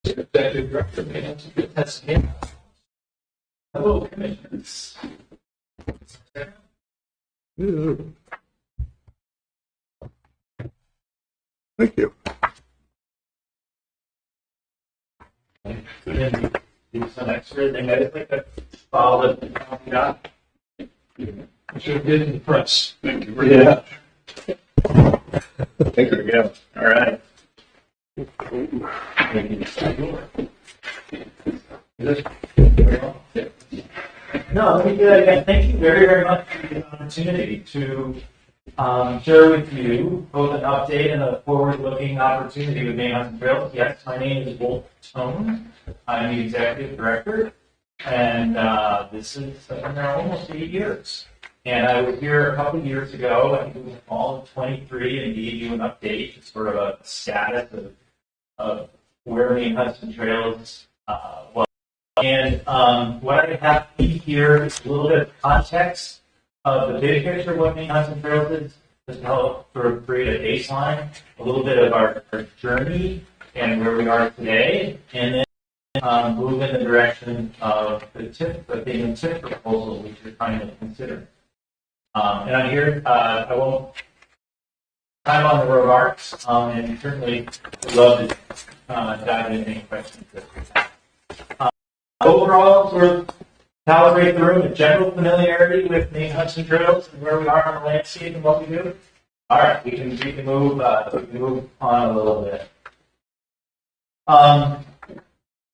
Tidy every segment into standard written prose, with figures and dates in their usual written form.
Executive Director, Maine. That's him. Hello, Commissioners. Thank you. Do some extra thing. I think that follow the got. Should have been in the press. Thank you very much. Thank you again. All right. No, let me do that again. Thank you very, very much for the opportunity to share with you both an update and a forward-looking opportunity with Maine Hudson Trails. Yes, my name is Wolf Tone. I'm the Executive Director, and this is been there almost 8 years. And I was here a couple of years ago, I think it was fall of 23, and gave you an update, sort of a status of where Maine Hudson Trails was. And what I have here is a little bit of context of the big picture of what Maine Hudson Trails is, just to help sort of create a baseline, a little bit of our journey and where we are today, and then move in the direction of the TIP proposal, which we're trying to consider. And I'm here, I won't time on the remarks, and certainly would love to dive into any questions that we have. Overall, sort of calibrate the room, a general familiarity with Maine Hudson Trails and where we are on the landscape and what we do. All right, we can move on a little bit.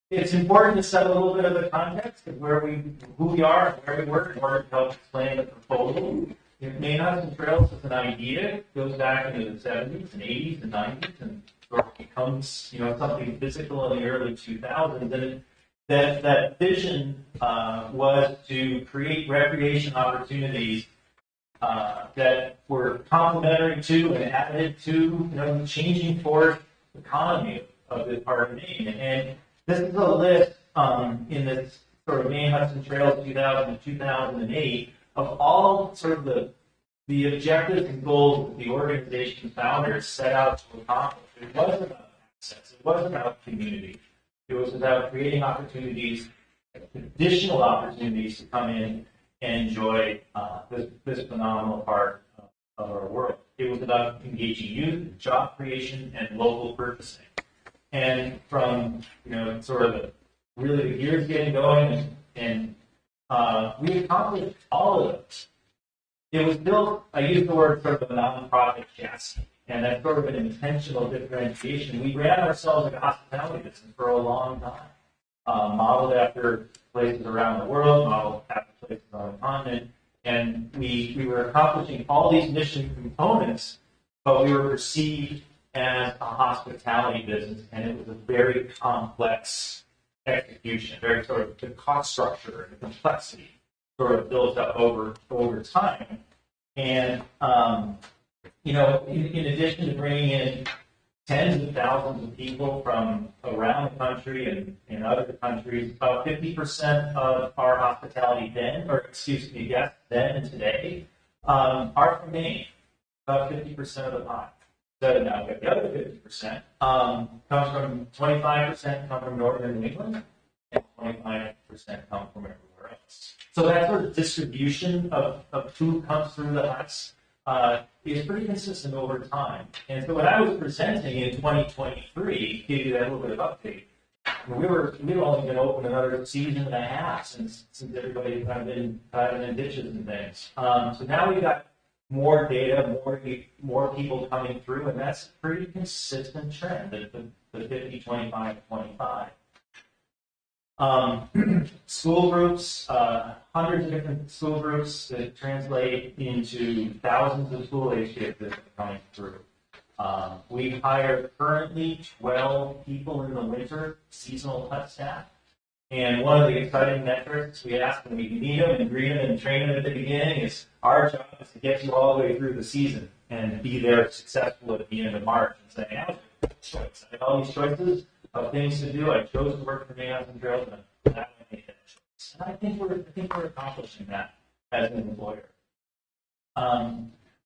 It's important to set a little bit of the context of who we are, and where we work in order to help explain the proposal. Maine Hudson Trails is an idea. It goes back into the 70s and 80s and 90s, and sort of becomes something physical in the early 2000s. And that vision was to create recreation opportunities that were complementary to and added to the changing forest economy of this part of Maine. And this is a list in this sort of Maine Hudson Trails 2000 to 2008 of all sort of the objectives and goals that the organization's founders set out to accomplish. It wasn't about access. It wasn't about community. It was about creating opportunities, additional opportunities to come in and enjoy this phenomenal part of our world. It was about engaging youth, job creation, and local purchasing. And from sort of the gears getting going, and we accomplished all of those. It was built. I use the word sort of a nonprofit chassis, and that's sort of an intentional differentiation. We ran ourselves like a hospitality business for a long time, modeled after places around the world, modeled after places on the continent, and we were accomplishing all these mission components, but we were perceived as a hospitality business, and it was a very complex execution, very sort of the cost structure and the complexity sort of built up over time. And in addition to bringing in tens of thousands of people from around the country and other countries, about 50% of our hospitality guests then and today are from Maine. About 50% of the pie. So now the other 50% comes from 25% come from northern New England, and 25% come from everywhere else. So that sort of distribution of who comes through the huts is pretty consistent over time. And so what I was presenting in 2023 gave you that little bit of update. We've only been open another season and a half since everybody kind of been diving in ditches and things. So now we've got more data, more people coming through, and that's a pretty consistent trend, the 50, 25, 25. School groups, hundreds of different school groups that translate into thousands of school-age kids that are coming through. We hire currently 12 people in the winter, seasonal hut staff. And one of the exciting metrics we ask when we meet them and greet them and train them at the beginning is our job is to get you all the way through the season and be there successful at the end of March and say, I had all these choices of things to do. I chose to work for Maine Hudson Trails, and I made that choice. And I think we're accomplishing that as an employer.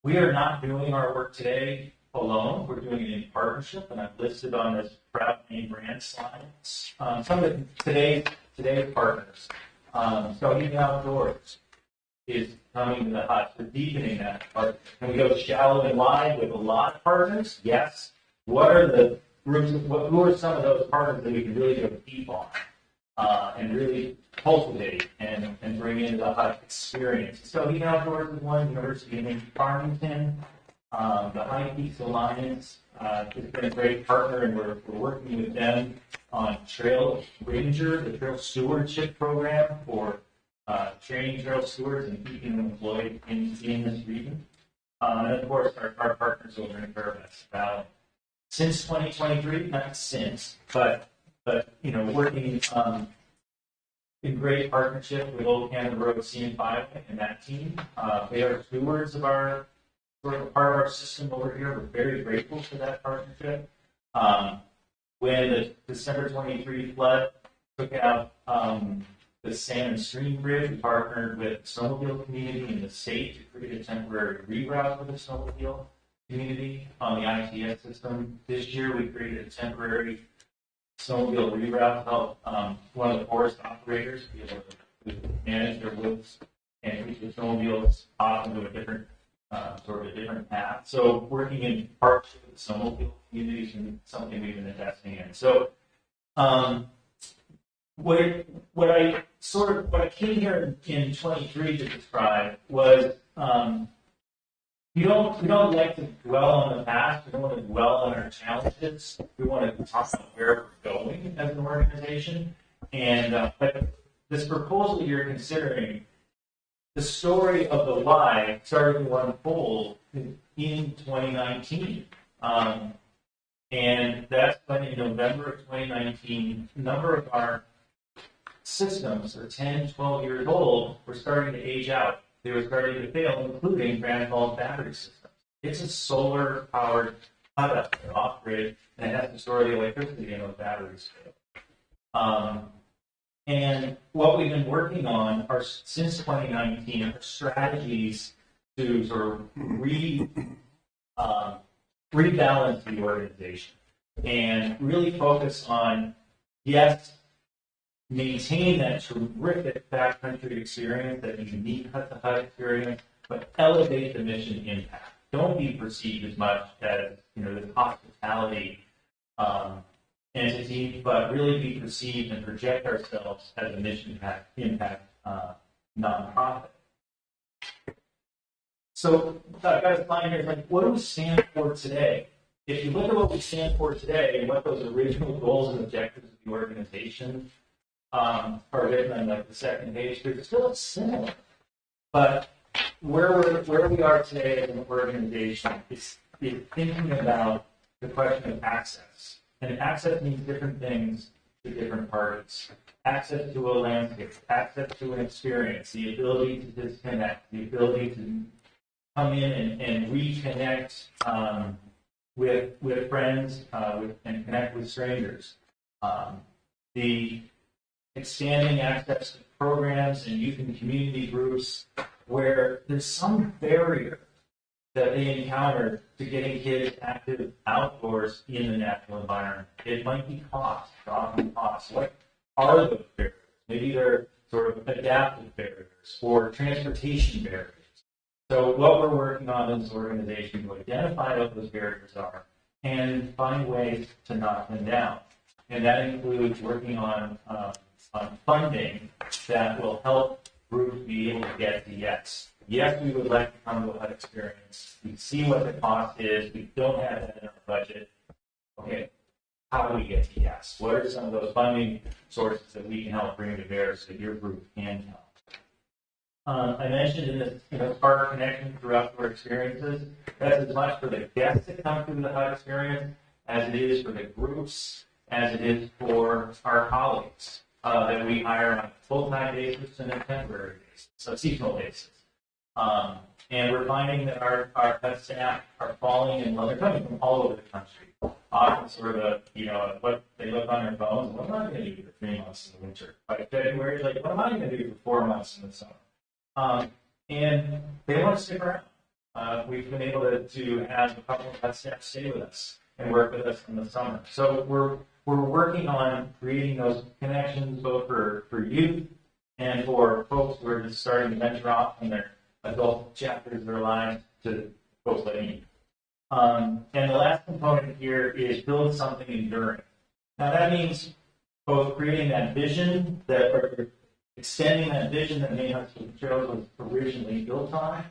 We are not doing our work today alone. We're doing it in partnership, and I've listed on this proud Maine brand slides. Some of today's partners. So even outdoors is coming to the hut. We're deepening that part. Can we go shallow and wide with a lot of partners? Yes. What are the groups? Who are some of those partners that we can really go deep on and really cultivate and bring into the hut experience? So even outdoors is one. University of Farmington, the High Peaks Alliance has been a great partner, and we're working with them on Trail Ranger, the Trail Stewardship Program for training trail stewards and keeping them employed in this region. And of course, our partners over in Fairbanks Valley. Since 2023, not since, but working in great partnership with Old Canada Road CN5 and that team. They are stewards of our sort of part of our system over here. We're very grateful for that partnership. When the December 23 flood took out the Salmon Stream Bridge, we partnered with the snowmobile community in the state to create a temporary reroute for the snowmobile community on the ITS system. This year, we created a temporary snowmobile reroute to help one of the forest operators be able to manage their woods and keep the snowmobiles off into a different sort of a different path. So working in partnership with the snowmobile communities and something we've been investing in. So what I came here in 23 to describe was we don't like to dwell on the past. We don't want to dwell on our challenges. We want to talk about where we're going as an organization. And but this proposal you're considering, the story of the why started to unfold in 2019. And that's when in November of 2019, a number of our systems are 10, 12 years old, were starting to age out. They were starting to fail, including Grand Falls battery systems. It's a solar-powered hut off-grid, and it has to store the electricity in those batteries fail. And what we've been working on are, since 2019, are strategies to sort of rebalance the organization and really focus on, yes, maintain that terrific backcountry experience, that unique hut-to-hut experience, but elevate the mission impact. Don't be perceived as much as this hospitality entity, but really be perceived and project ourselves as a mission impact nonprofit. So I've got a slide here. Like, what do we stand for today? If you look at what we stand for today and what those original goals and objectives of the organization are written on like the second page, they're still similar. But where we are today as an organization is thinking about the question of access. And access means different things to different parties. Access to a landscape, access to an experience, the ability to disconnect, the ability to come in and reconnect with friends and connect with strangers. The expanding access to programs and youth and community groups where there's some barrier that they encounter to getting kids active outdoors in the natural environment. It might be cost, often cost. What are those barriers? Maybe they're sort of adaptive barriers or transportation barriers. So what we're working on in this organization to identify what those barriers are and find ways to knock them down. And that includes working on funding that will help groups be able to get to yes. Yes, we would like to come to a hut experience. We see what the cost is. We don't have that in our budget. Okay, how do we get to yes? What are some of those funding sources that we can help bring to bear so that your group can help? I mentioned in this part connection through outdoor experiences. That's as much for the guests that come through the hut experience as it is for the groups, as it is for our colleagues that we hire on a full-time basis and a temporary basis, so seasonal basis. And we're finding that our hut staff are falling in love. They're coming from all over the country. Often sort of what they look on their phones, what am I going to do for 3 months in the winter? By February, like, what am I going to do for 4 months in the summer? And they want to stick around. We've been able to have a couple of hut staff stay with us and work with us in the summer. So we're working on creating those connections both for youth and for folks who are just starting to venture off in their adult chapters of their lives to folks like me. And the last component here is build something enduring. Now that means both creating that vision or extending that vision that Maine Hudson Trails was originally built on,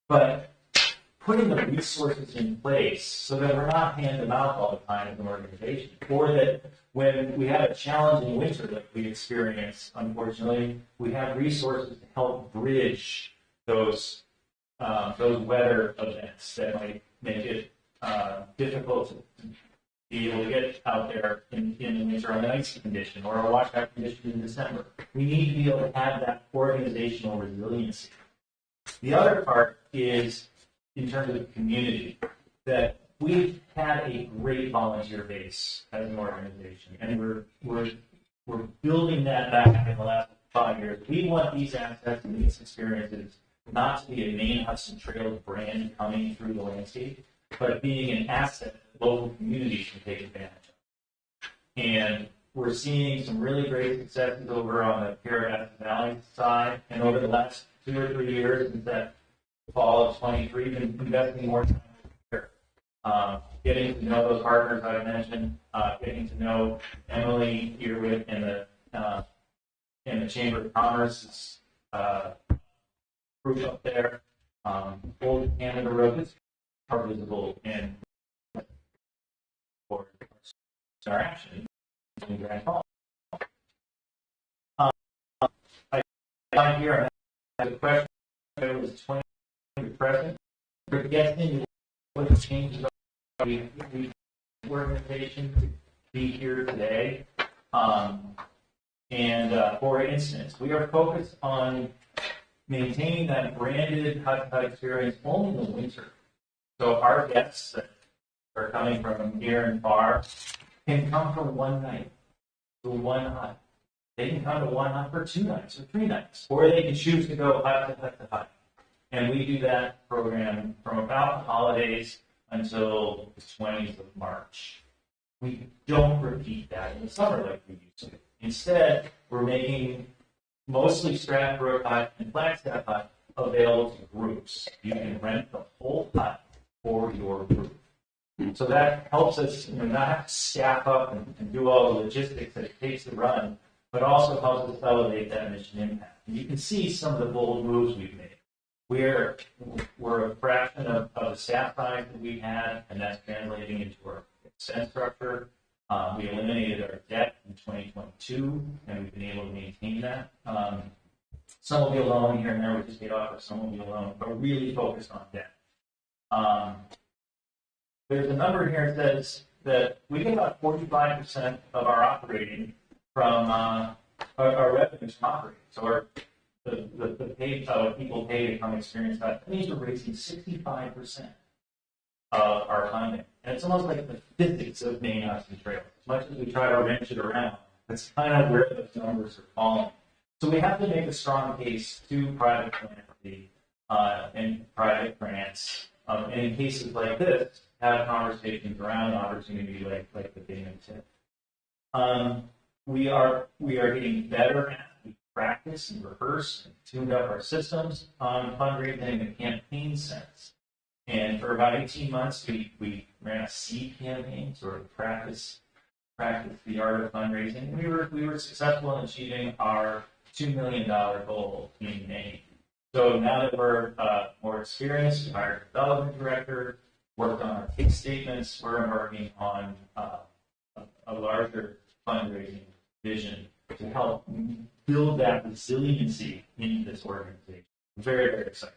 but putting the resources in place so that we're not hand to mouth all the time as an organization, or that when we have a challenging winter like we experience, unfortunately, we have resources to help bridge those weather events that might make it difficult to be able to get out there in the winter on an icy condition or a washout condition in December. We need to be able to have that organizational resiliency. The other part is in terms of the community, that we've had a great volunteer base as an organization, and we're building that back in the last 5 years. We want these assets and these experiences not to be a Maine Hudson Trails brand coming through the landscape, but being an asset that local communities can take advantage of. And we're seeing some really great successes over on the Carrot Valley side, and over the last 2 or 3 years, since that fall of 23, been investing more time here. Getting to know those partners I mentioned, getting to know Emily Earwit and the Chamber of Commerce's group up there. Old Canada Road are visible in for our action in Grand Falls. I here I have a question. It was 20 present. We're guessing what the changes are. We organization to be here today. For instance, we are focused on maintaining that branded hut experience only in the winter. So our guests that are coming from near and far can come for one night to one hut. They can come to one hut for 2 nights or 3 nights, or they can choose to go hut to hut to hut. And we do that program from about the holidays until the 20th of March. We don't repeat that in the summer like we used to. Instead, we're making mostly Stratford Hut and Flagstaff Hut available to groups. You can rent the whole hut for your group. So that helps us not have to staff up and do all the logistics that it takes to run, but also helps us elevate that mission impact. And you can see some of the bold moves we've made. We're a fraction of the staff size that we had, and that's translating into our expense structure. We eliminated our debt in 2022, and we've been able to maintain that. Some will be a loan here and there, we just paid off, or some will be a loan, but really focused on debt. There's a number here that says that we get about 45% of our operating from our revenues from operating. So the pay people pay to come experience that means we're raising 65% of our funding. And it's almost like the physics of Maine Hudson Trails. As much as we try to wrench it around, that's kind of where those numbers are falling. So we have to make a strong case to private philanthropy and private grants. And in cases like this, have conversations around opportunity like the Damon tip. We are getting better at we practice and rehearse and tuned up our systems on fundraising in a campaign sense. And for about 18 months, we ran a seed campaign, sort of practice the art of fundraising. We were successful in achieving our $2 million goal in Maine. So now that we're more experienced, we hired a development director, worked on our case statements, we're embarking on a larger fundraising vision to help build that resiliency in this organization. Very, very excited.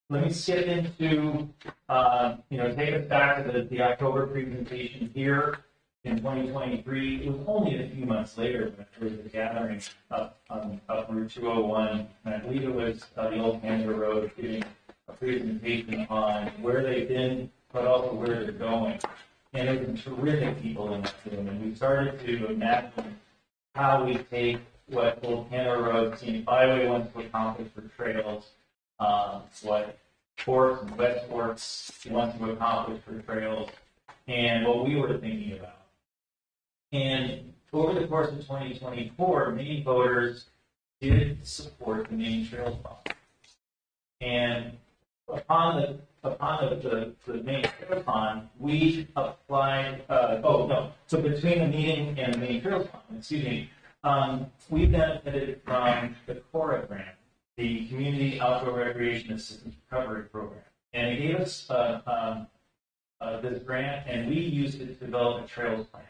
Let me skip into, take us back to the October presentation here in 2023. It was only a few months later when there was a gathering up Route 201, and I believe it was the Old Canada Road giving a presentation on where they've been, but also where they're going. And there were terrific people in that room, and we started to imagine how we take what Old Canada Road Scenic Byway wants to accomplish for trails, what sports and wet sports he wants to accomplish for trails, and what we were thinking about. And over the course of 2024, Maine voters did support the Maine Trails Fund. And upon the Maine Trails Fund, we applied, so between the meeting and the Maine Trails Fund, we benefited from the CORA grant, the Community Outdoor Recreation Assistance Recovery Program. And it gave us this grant, and we used it to develop a trails plan.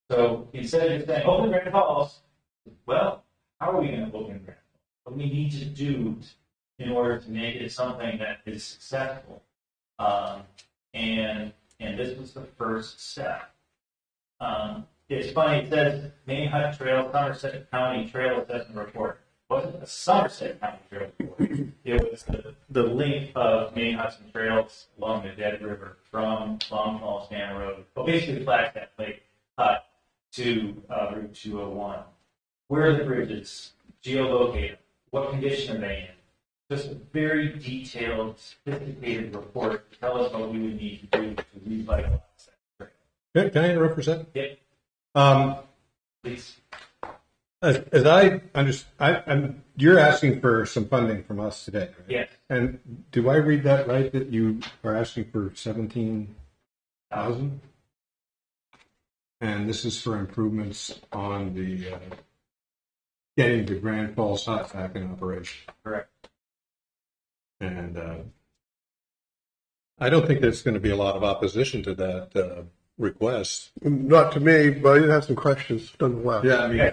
So instead of just saying, open Grand Falls, well, how are we going to open Grand Falls? What do we need to do in order to make it something that is successful? And this was the first step. It's funny, it says Maine Hut Trail, Somerset County Trail Assessment Report. It wasn't the Somerset County Trail Report. It was the link of Maine Hudson Trails along the Dead River from Long Falls Dam Road, well, basically Flagstaff Lake Hut to Route 201. Where are the bridges? Geolocate them. What condition are they in? Just a very detailed, sophisticated report to tell us what we would need to do to revitalize that trail. Can I interrupt for a second? Yep. Please. As I understand, you're asking for some funding from us today, right? Yes. And do I read that right, that you are asking for 17,000? And this is for improvements on the getting the Grand Falls Hut back in operation. Correct. And I don't think there's going to be a lot of opposition to that request. Not to me, but I did have some questions nonetheless. Yeah, I mean, I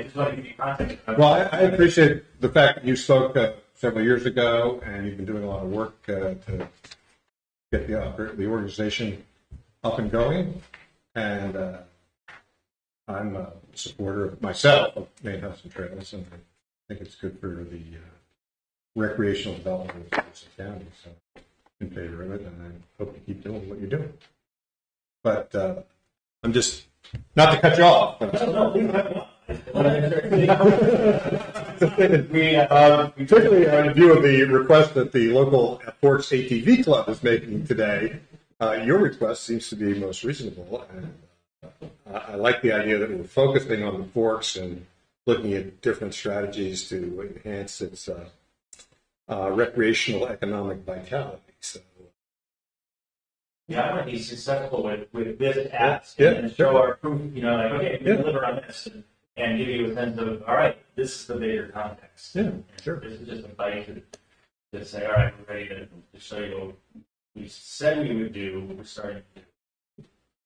just want to give you context. well, I appreciate the fact that you spoke several years ago, and you've been doing a lot of work to get the organization up and going. And I'm a supporter of myself of Maine Hudson Trails, and I think it's good for the recreational development of the county. So, in favor of it, and I hope you keep doing what you're doing. But I'm just not to cut you off. But No, please have one. Particularly in view of the request that the local Forks ATV Club is making today, your request seems to be most reasonable. And I like the idea that we're focusing on the Forks and looking at different strategies to enhance its recreational economic vitality. So, Yeah, I want to be successful with this ask Yeah, and show our proof, like, okay, we deliver on this and give you a sense of, all right, this is the bigger context. Yeah, And sure. This is just a bite to say, all right, we're ready to show you what we said we would do, we're starting to do.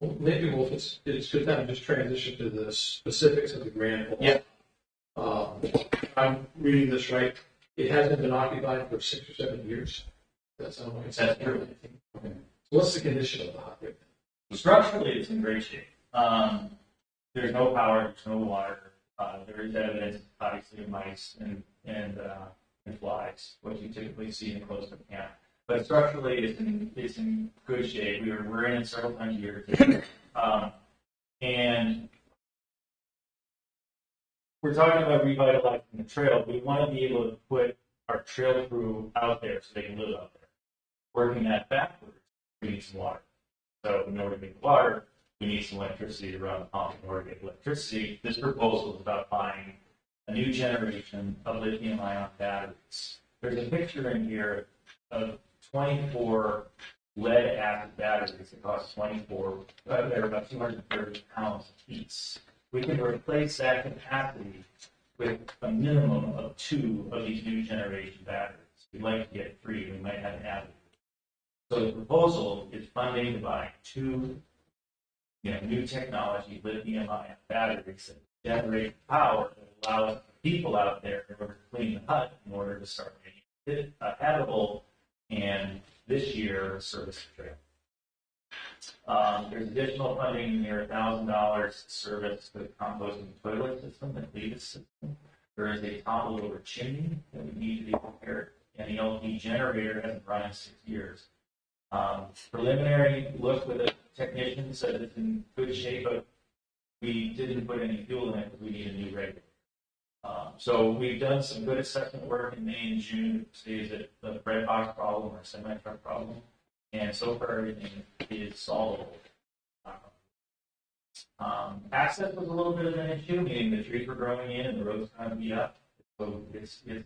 Well, maybe it's good time to just transition to the specifics of the Grand Falls. Yeah. I'm reading this right. It hasn't been occupied for 6 or 7 years. That's how long it's That's true. Okay. So what's the condition of the hut right now? Structurally, it's in great shape. There's no power, there's no water. There is evidence, obviously, of mice and flies, what you typically see in close-up camp. But structurally, it's in good shape. We're in it several times a year. And we're talking about revitalizing the trail. We want to be able to put our trail crew out there so they can live out there. Working that backwards, we need some water. So in order to get water, we need some electricity to run the pump. In order to get electricity, this proposal is about buying a new generation of lithium-ion batteries. There's a picture in here of 24 lead-acid batteries that cost they're about 230 pounds each. We can replace that capacity with a minimum of 2 of these new generation batteries. We'd like to get 3. We might have an avenue. So the proposal is funding to buy 2 new technology lithium-ion batteries that generate power that allow us people out there in order to clean the hut, in order to start making it habitable, and this year service the trail. There's additional funding in here, $1,000 to service the composting toilet system and lead system. There is a topple over chimney that we need to be repaired, and the LP generator hasn't run in 6 years. Preliminary look with a technician said it's in good shape, but we didn't put any fuel in it because we need a new regulator. So we've done some good assessment work in May and June to see is it the bread box problem or semi-truck problem, and so far everything is solvable. Access was a little bit of an issue, meaning the trees were growing in and the road's kind of beat up. So the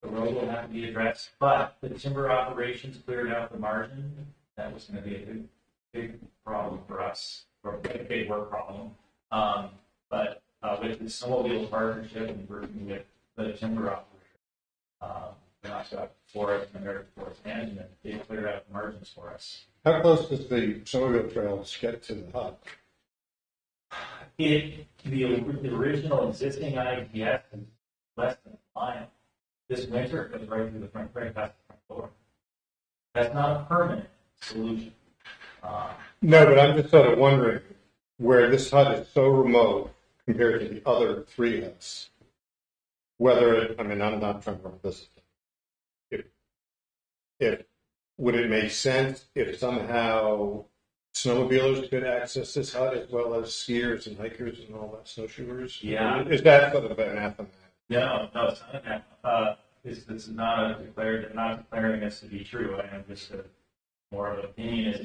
road will have to be addressed, but the timber operations cleared out the margin. That was going to be a big problem for us, or a big work problem. But with the snowmobile partnership and working with the timber operator, Forest and American Forest Management, they cleared out the margins for us. How close does the snowmobile trails get to the hut? The original existing IGS is less than a mile. This winter, it goes right through the front, right past the front door. That's not a permanent solution. No, but I'm just sort of wondering where this hut is so remote compared to the other three huts. Whether, I mean, I'm not trying to run this. If would it make sense if somehow snowmobilers could access this hut as well as skiers and hikers and all that, snowshoers? Yeah. Is that sort of anathema? No, it's not. This is not not declaring this to be true. I am just more of an opinion as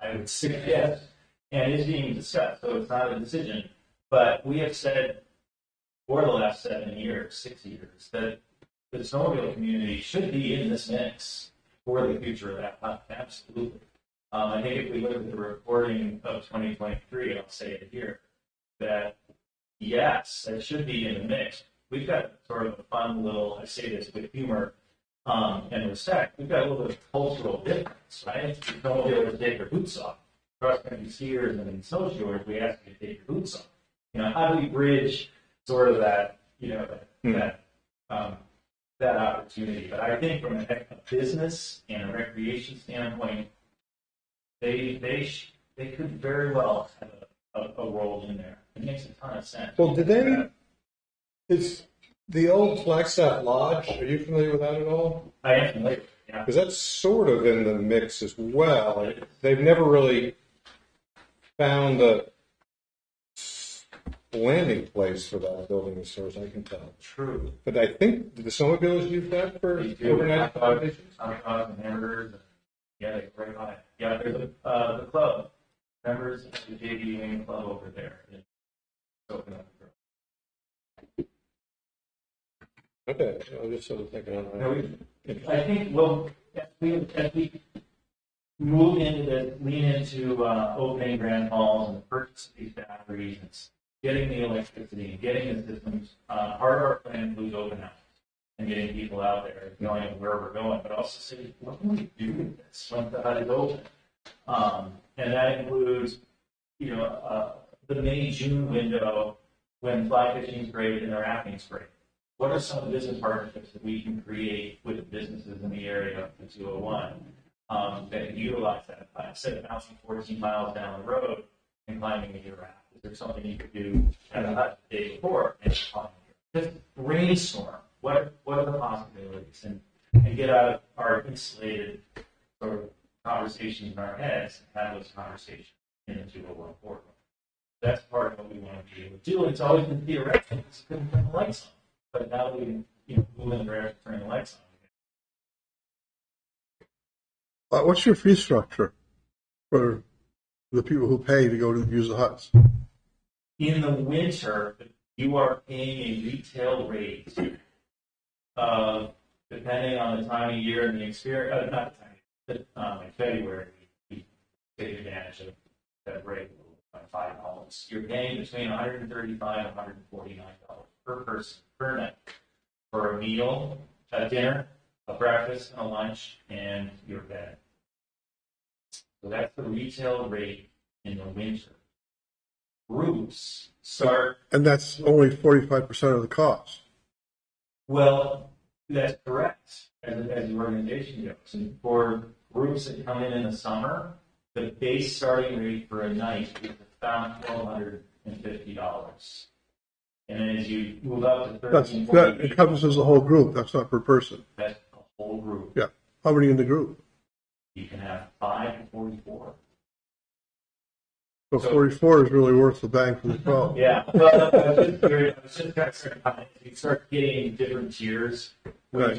I would suggest, and is being discussed. So it's not a decision, but we have said for the last 7 years, 6 years, that the snowmobile community should be in this mix for the future of that hut. Absolutely. I think if we look at the reporting of 2023, I'll say it here, that yes, it should be in the mix. We've got sort of a fun little, I say this with humor and respect, we've got a little bit of cultural difference, right? The snowmobilers take their boots off. Cross-country skiers and snowshoers, we ask you to take your boots off. How do we bridge sort of that, that opportunity? But I think from a business and a recreation standpoint, they could very well have a role in there. It makes a ton of sense. Well, is the old Flagstaff Lodge, are you familiar with that at all? I am familiar, yeah. Because that's sort of in the mix as well. They've never really found a landing place for that building as far as I can tell. True. But I think the snowmobiles use that for They do. overnight accommodations. Hot dogs and hamburgers. Yeah, they right on it. Yeah, there's the club. Members of the JV Wing Club over there. It's open up. Okay, I was just sort of thinking on that. I think as we move into lean into opening grand halls and the purchase of these batteries and getting the electricity and getting the systems, part of our plan includes open houses and getting people out there, knowing where we're going, but also saying, what can we do with this once the hut is open? And that includes, the May-June window when fly fishing is great and the rafting is great. What are some of the business partnerships that we can create with businesses in the area of the 201 that can utilize that? Instead of bouncing 14 miles down the road and climbing a raft, is there something you could do at a hut the day before and just brainstorm? What are the possibilities and get out of our insulated sort of conversations in our heads and have those conversations in the 201 boardroom? That's part of what we want to be able to do. It's always been theoretical because we couldn't turn the lights on. But now we can, move in the direction of turning the lights on. What's your fee structure for the people who pay to go to use the huts? In the winter, you are paying a retail rate depending on the time of year and the experience. Not the time, but in February, we take advantage of that rate by $5. You're paying between $135 and $149 per person per night for a meal, a dinner, a breakfast, and a lunch, and your bed. So that's the retail rate in the winter. Groups start. And that's only 45% of the cost. Well, that's correct as the organization goes. And for groups that come in the summer, the base starting rate for a night is about $1,250. And as you move up to That encompasses the whole group. That's not per person. that's the whole group. Yeah. How many in the group? You can have 5 to 44. So 44 is really worth the bang for the 12. Yeah, well, I was just curious, I was just kind of starting to, if you start getting different tiers, Right.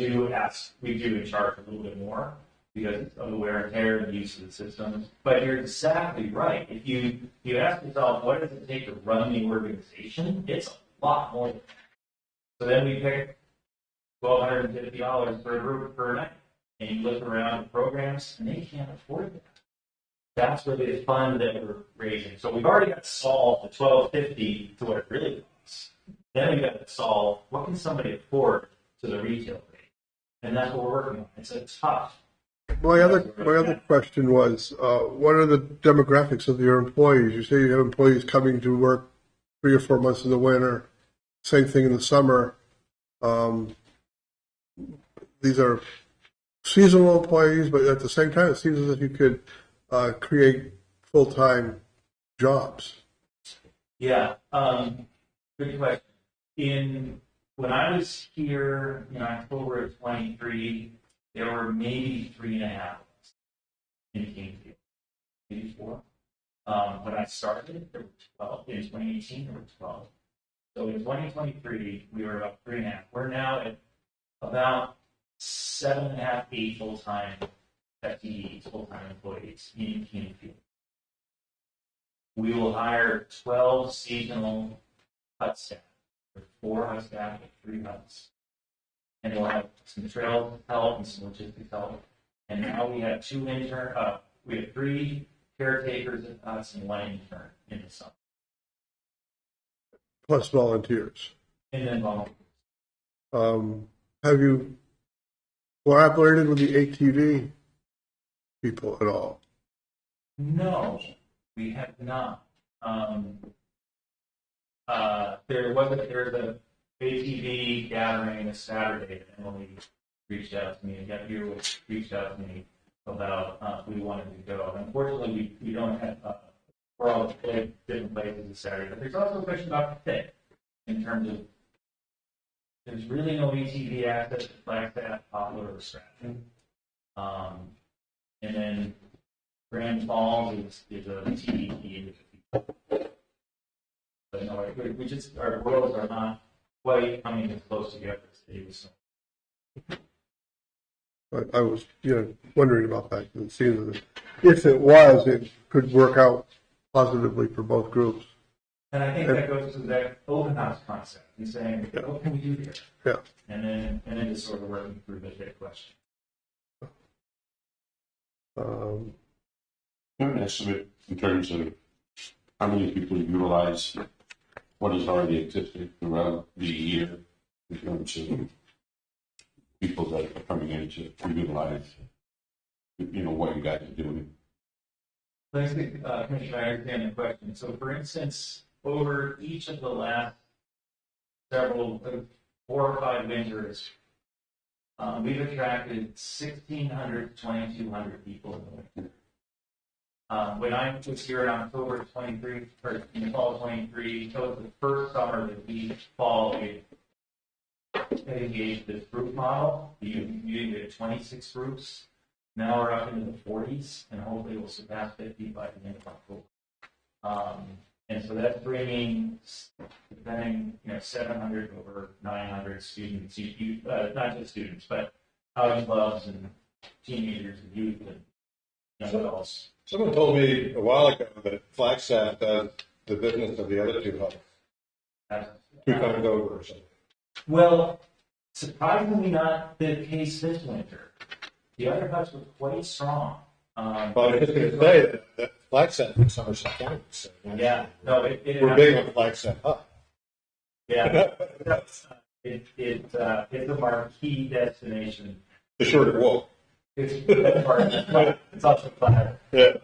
we do charge a little bit more because of the wear and tear and use of the systems. But you're exactly right. If you ask yourself, what does it take to run the organization? It's a lot more than that. So then we pick $1,250 per group per night. And you look around at programs and they can't afford that. That's really the fund that we're raising. So we've already got to solve the $1,250 to what it really costs. Then we got to solve what can somebody afford to the retail rate, and that's what we're working on. It's tough. My other question was, what are the demographics of your employees? You say you have employees coming to work 3 or 4 months in the winter, same thing in the summer. These are seasonal employees, but at the same time, it seems as if you could create full-time jobs. Yeah, good question. When I was here in October of 23, there were maybe 3.5 of us in Kingfield, maybe 4. When I started, there were 12. In 2018, there were 12. So in 2023, we were about 3.5. We're now at about 7.5, 8 full-time FTEs, full-time employees in Kingfield. We will hire 12 seasonal hut staff, or 4 hut staff, and 3 huts. And we'll have some trail help and some logistics help. And now we have 3 caretakers at huts and 1 intern in the summer. Plus volunteers. And then volunteers. Have you collaborated with the ATV people at all? No, we have not. There's a ATV gathering this Saturday, and Emily reached out to me, and Gabriel reached out to me about if we wanted to go. Unfortunately, we don't have, we're all in different places this Saturday, but there's also a question about fit in terms of there's really no ATV access to Flagstaff, Poplar, or Stratton. And then Grand Falls is a TDP. But no, we just, our worlds are not quite coming as close together as they used to. I was, wondering about that. It seems that if it was, it could work out positively for both groups. And I think that goes to that open house concept and saying, what can we do here? Yeah. And then just sort of working through the big question. An estimate in terms of how many people utilize what is already existing throughout the year in terms of people that are coming in to utilize, what you guys are doing. Thanks, Commissioner, I understand the question. So, for instance, over each of the last 4 or 5 winters, we've attracted 1,600 to 2,200 people in the winter. When I was here in October 23, or in fall 23, that was the first summer that we followed engaged this group model. We had 26 groups. Now we're up into the 40s, and hopefully we'll surpass 50 by the end of October. And so that's bringing, depending, 700 over 900 students, not just students, but outing clubs and teenagers and youth and young adults. Someone told me a while ago that Flagstaff does the business of the other 2 huts. 2 times over or something. Well, surprisingly not the case this winter. The other huts were quite strong. But I was going to say that Flagstaff in Somerset County. So Yeah, no, we're big on Flagstaff Hut. Yeah, it's a marquee destination. The shorter walk. It's part of it. It's also flat. Yeah.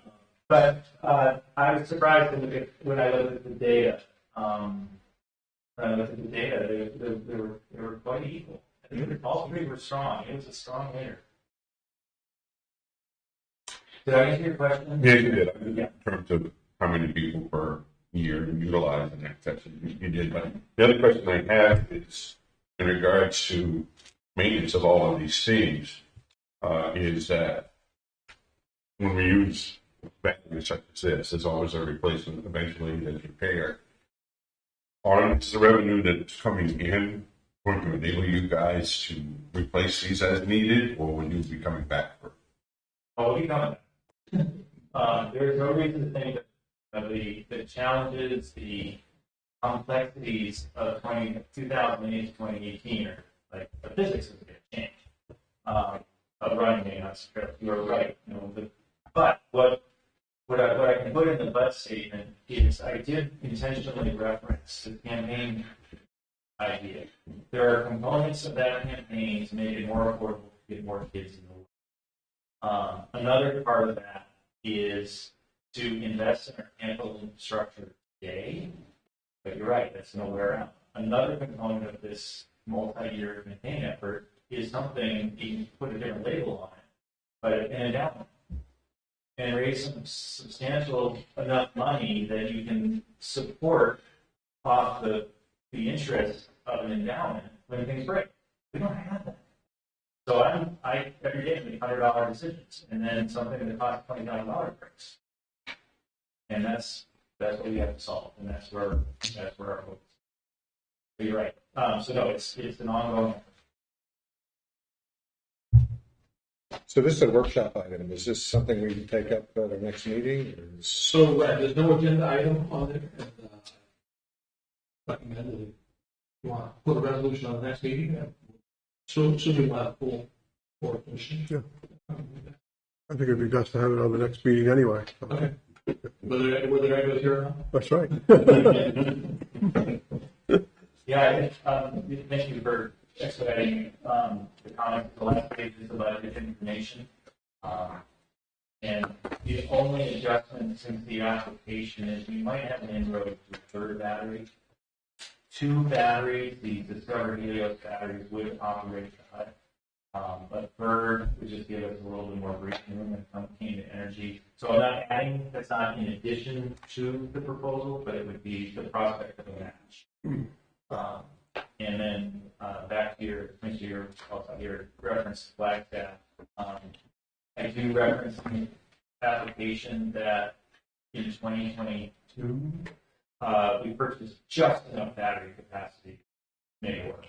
But I was surprised when I looked at the data. They were quite equal. I think all 3 were strong. It was a strong winter. Did I answer your question? Yeah, you did. Yeah. In terms of how many people per year utilize in that section, you did. But the other question I have is in regards to maintenance of all of these things, is that when we use battery such as this, there's always a replacement eventually that's repaired. Is the revenue that's coming in going to enable you guys to replace these as needed, or will you be coming back for? Oh, we coming. There's no reason to think that the challenges, the complexities of 2008 to 2018 are like the physics is going to change. Of running Maine Australia, you're right. You know, but what I can put in the but statement is I did intentionally reference the campaign idea. There are components of that campaign to make it more affordable to get more kids in the world. Another part of that is to invest in our campus infrastructure today. But you're right, that's nowhere out. Another component of this multi-year campaign effort is something you can put a different label on it, but an endowment. And raise some substantial enough money that you can support off the interest of an endowment when things break. We don't have that. So I every day make $100 decisions, and then something that costs $20,000 breaks. And that's what we have to solve, and that's where our focus is. But you're right. So no, it's an ongoing effort. So this is a workshop item. Is this something we can take up at our next meeting? Or is- So there's no agenda item on it, and recommend that you want to put a resolution on the next meeting. So we will have full board commission. Yeah. I think it'd be best to have it on the next meeting anyway. Okay. Whether anybody's here or not. That's right. Yeah, thank you for expediting the comments. The last page is about different information. And the only adjustment since the application is we might have an inroad to a third battery. 2 batteries, the Discover Helios batteries would operate the hut. A third would just give us a little bit more breathing room when it came to energy. So I'm not adding, that's not in addition to the proposal, but it would be the prospect of a match. And then back to your reference to Flagstaff. I do reference in the application that in 2022, we purchased just enough battery capacity to make it work.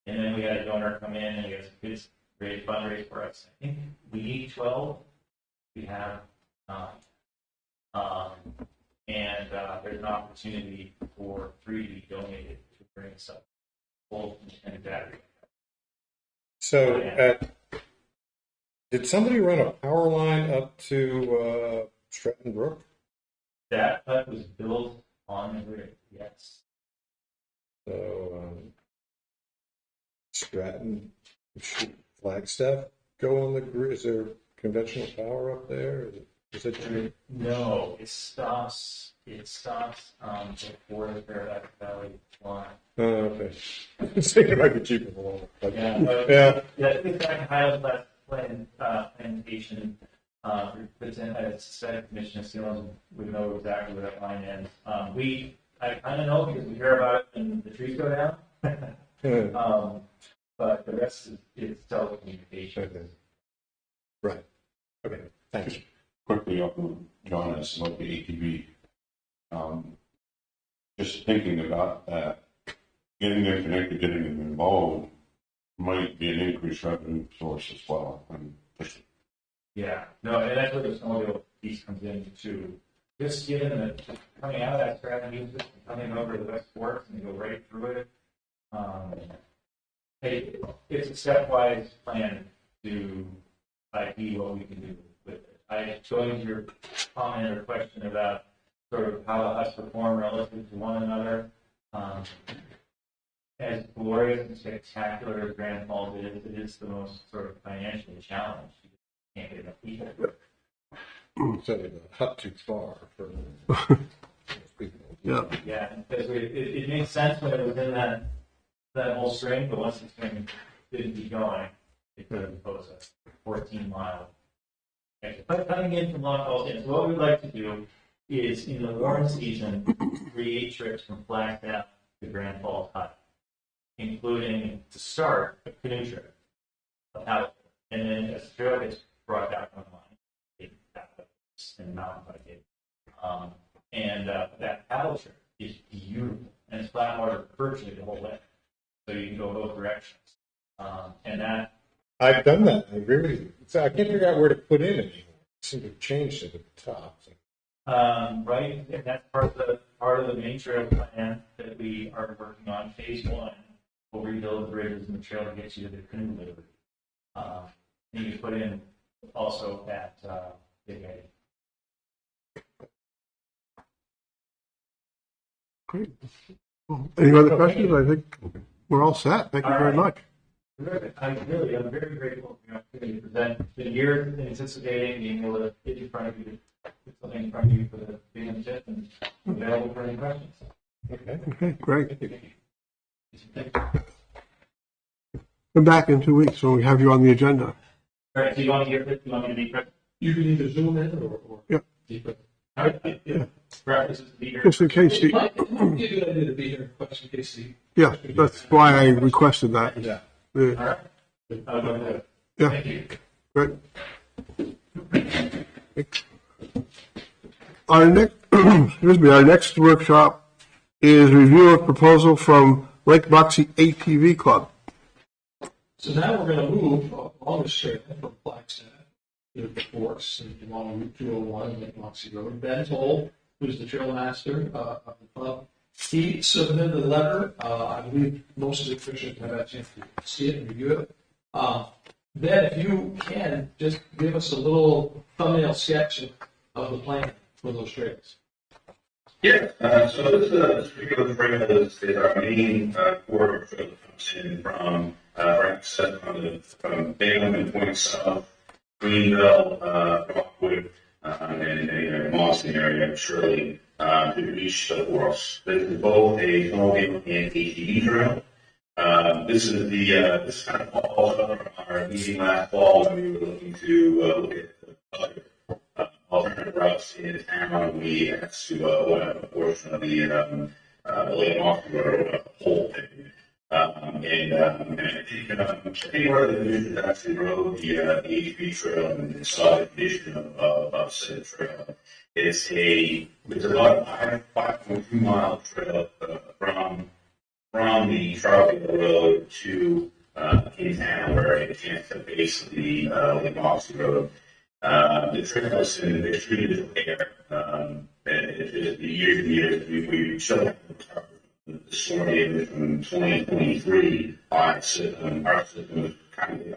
And then we had a donor come in and he has a good great fundraise for us. I think we need 12. We have 9. And there's an opportunity for 3 to be donated to bring us up full and battery. So did somebody run a power line up to Stratton Brook? That hut was built on the grid, yes. So Stratton, Flagstaff go on the grid? Is there conventional power up there? Is it? No, it stops before the Fairfax Valley line. Oh, okay. I was thinking it might be cheaper for long. But, Yeah, it's back in Highland plantation. It's in a society commission, so we know exactly where that line ends. I kind of know because we hear about it when the trees go down. But the rest is telecommunications. Okay. Right. Okay. Thanks. Quickly up, John asked about the ATV. Just thinking about that, getting them connected, getting them involved might be an increased revenue source as well. Yeah, no, and that's where the snowmobile piece comes in too. Just given that coming out of that strategy, coming over to the West Forks and go right through it, it's a stepwise plan to ID what we can do with it. I joined your comment or question about sort of how the huts perform relative to one another. As glorious and spectacular as Grand Falls is, it is the most sort of financially challenged. You can't get enough people. So the hut too far for people. Yeah. Yeah, because it makes sense when it was in that whole string, but once the string didn't keep going, it could impose a 14-mile. But coming in from Long Falls, so what we'd like to do is in the warm season, create trips from Flagstaff to Grand Falls Hut, including to start a canoe trip of how, and then as the trail gets brought back online, in the mountain bike. That paddle trip is beautiful, and it's flat water virtually the whole way, so you can go both directions. And that, I've done that. I agree with you. So I can't figure out where to put in anymore. It seems to have changed it at the top. So. right, and that's part of the main trail plan that we are working on. Phase 1 will rebuild the bridges and the trail to get you to the canoe liberty. And you put in also at Big Eddy. Great. Well, any other questions? I think we're all set. Thank you very much. Terrific. I'm very grateful for the opportunity to present. It's been years anticipating being able to get in front of you, put something in front of you for the big initiative, and available for any questions. Okay. Okay, great. Thank you. Come back in 2 weeks when we have you on the agenda. All right, so you want me to be present? You can either zoom in or. Yep. All right, yeah. Preferences to be here. Just in case It the, might be a good idea to be here, just in case the. yeah, that's why I requested that. Yeah. All right. I'll go ahead. Yeah, Thank you. great. Our next, excuse me, our next workshop is review of proposal from Lake Moxie ATV Club. So now we're going to move along the trail from Flagstaff to the Forks and along Route 201 and Lake Moxie Road. Ben Toll, who's the trail master of the club, he submitted a letter. I believe most of the Christians have had a chance to see it and review it. Ben, if you can, just give us a little thumbnail sketch of the plan for those trails. Yeah, so this particular trail is our main corridor trail that comes in from Somerset from Balaam and Point South, Greenville, Rockwood, and Boston area, Shirley, to reach the forest. This is both a snowmobile and ATV trail. This is this kind of falls up from our meeting last fall when we were looking to look at alternative routes in town. We asked to open up a portion of the Lake Moxie Road whole thing. And I think one of the visions actually rode the ATV trail and saw the condition of said trail. It's about a 5.2 mile trail from the Charlottesville Road to in town where it connects to base of the Lake Moxie Road. The trail is in extreme disrepair. And it's just the years and years we still have the story from 2023. Our system was kind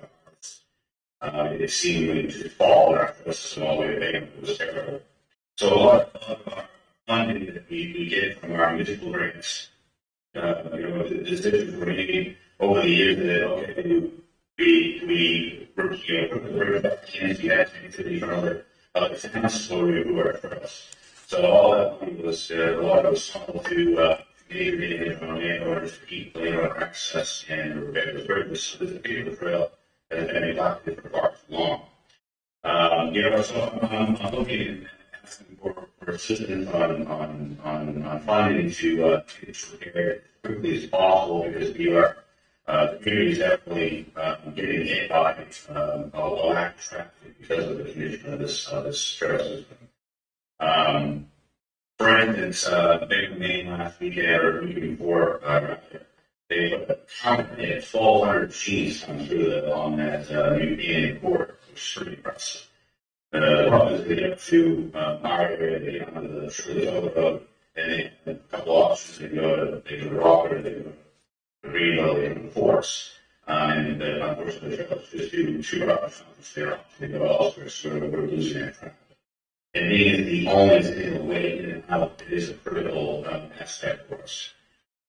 of it seemed like it just fall our system all the way back. It was terrible. So a lot of our funding that we get from our municipal grants, the decisions were made over the years that okay, we put the river back in, we had activity from other towns, so we worked for us. So all that money was a lot of it was funneled to getting from landowners to keep landowner access and repair the bridges. So this particular trail has been neglected for far too long. So I'm looking at asking for assistance on funding to repair it as quickly as possible because we are the community is definitely getting hit by a lack of traffic because of the condition of this trail system. For instance, Maine last weekend or the week before, they put a count at 1,200 machines coming through on that new Canadian corridor, which is pretty impressive. The problem is they get to our area, they get onto the Shirley Road, and they have a couple options. They go to Rockwood, they go to Greenville, they go to the Forks, and unfortunately, the trail is just too rough. They go elsewhere, so we're losing that traffic. And being is the only single way in and out, it is a critical aspect for us.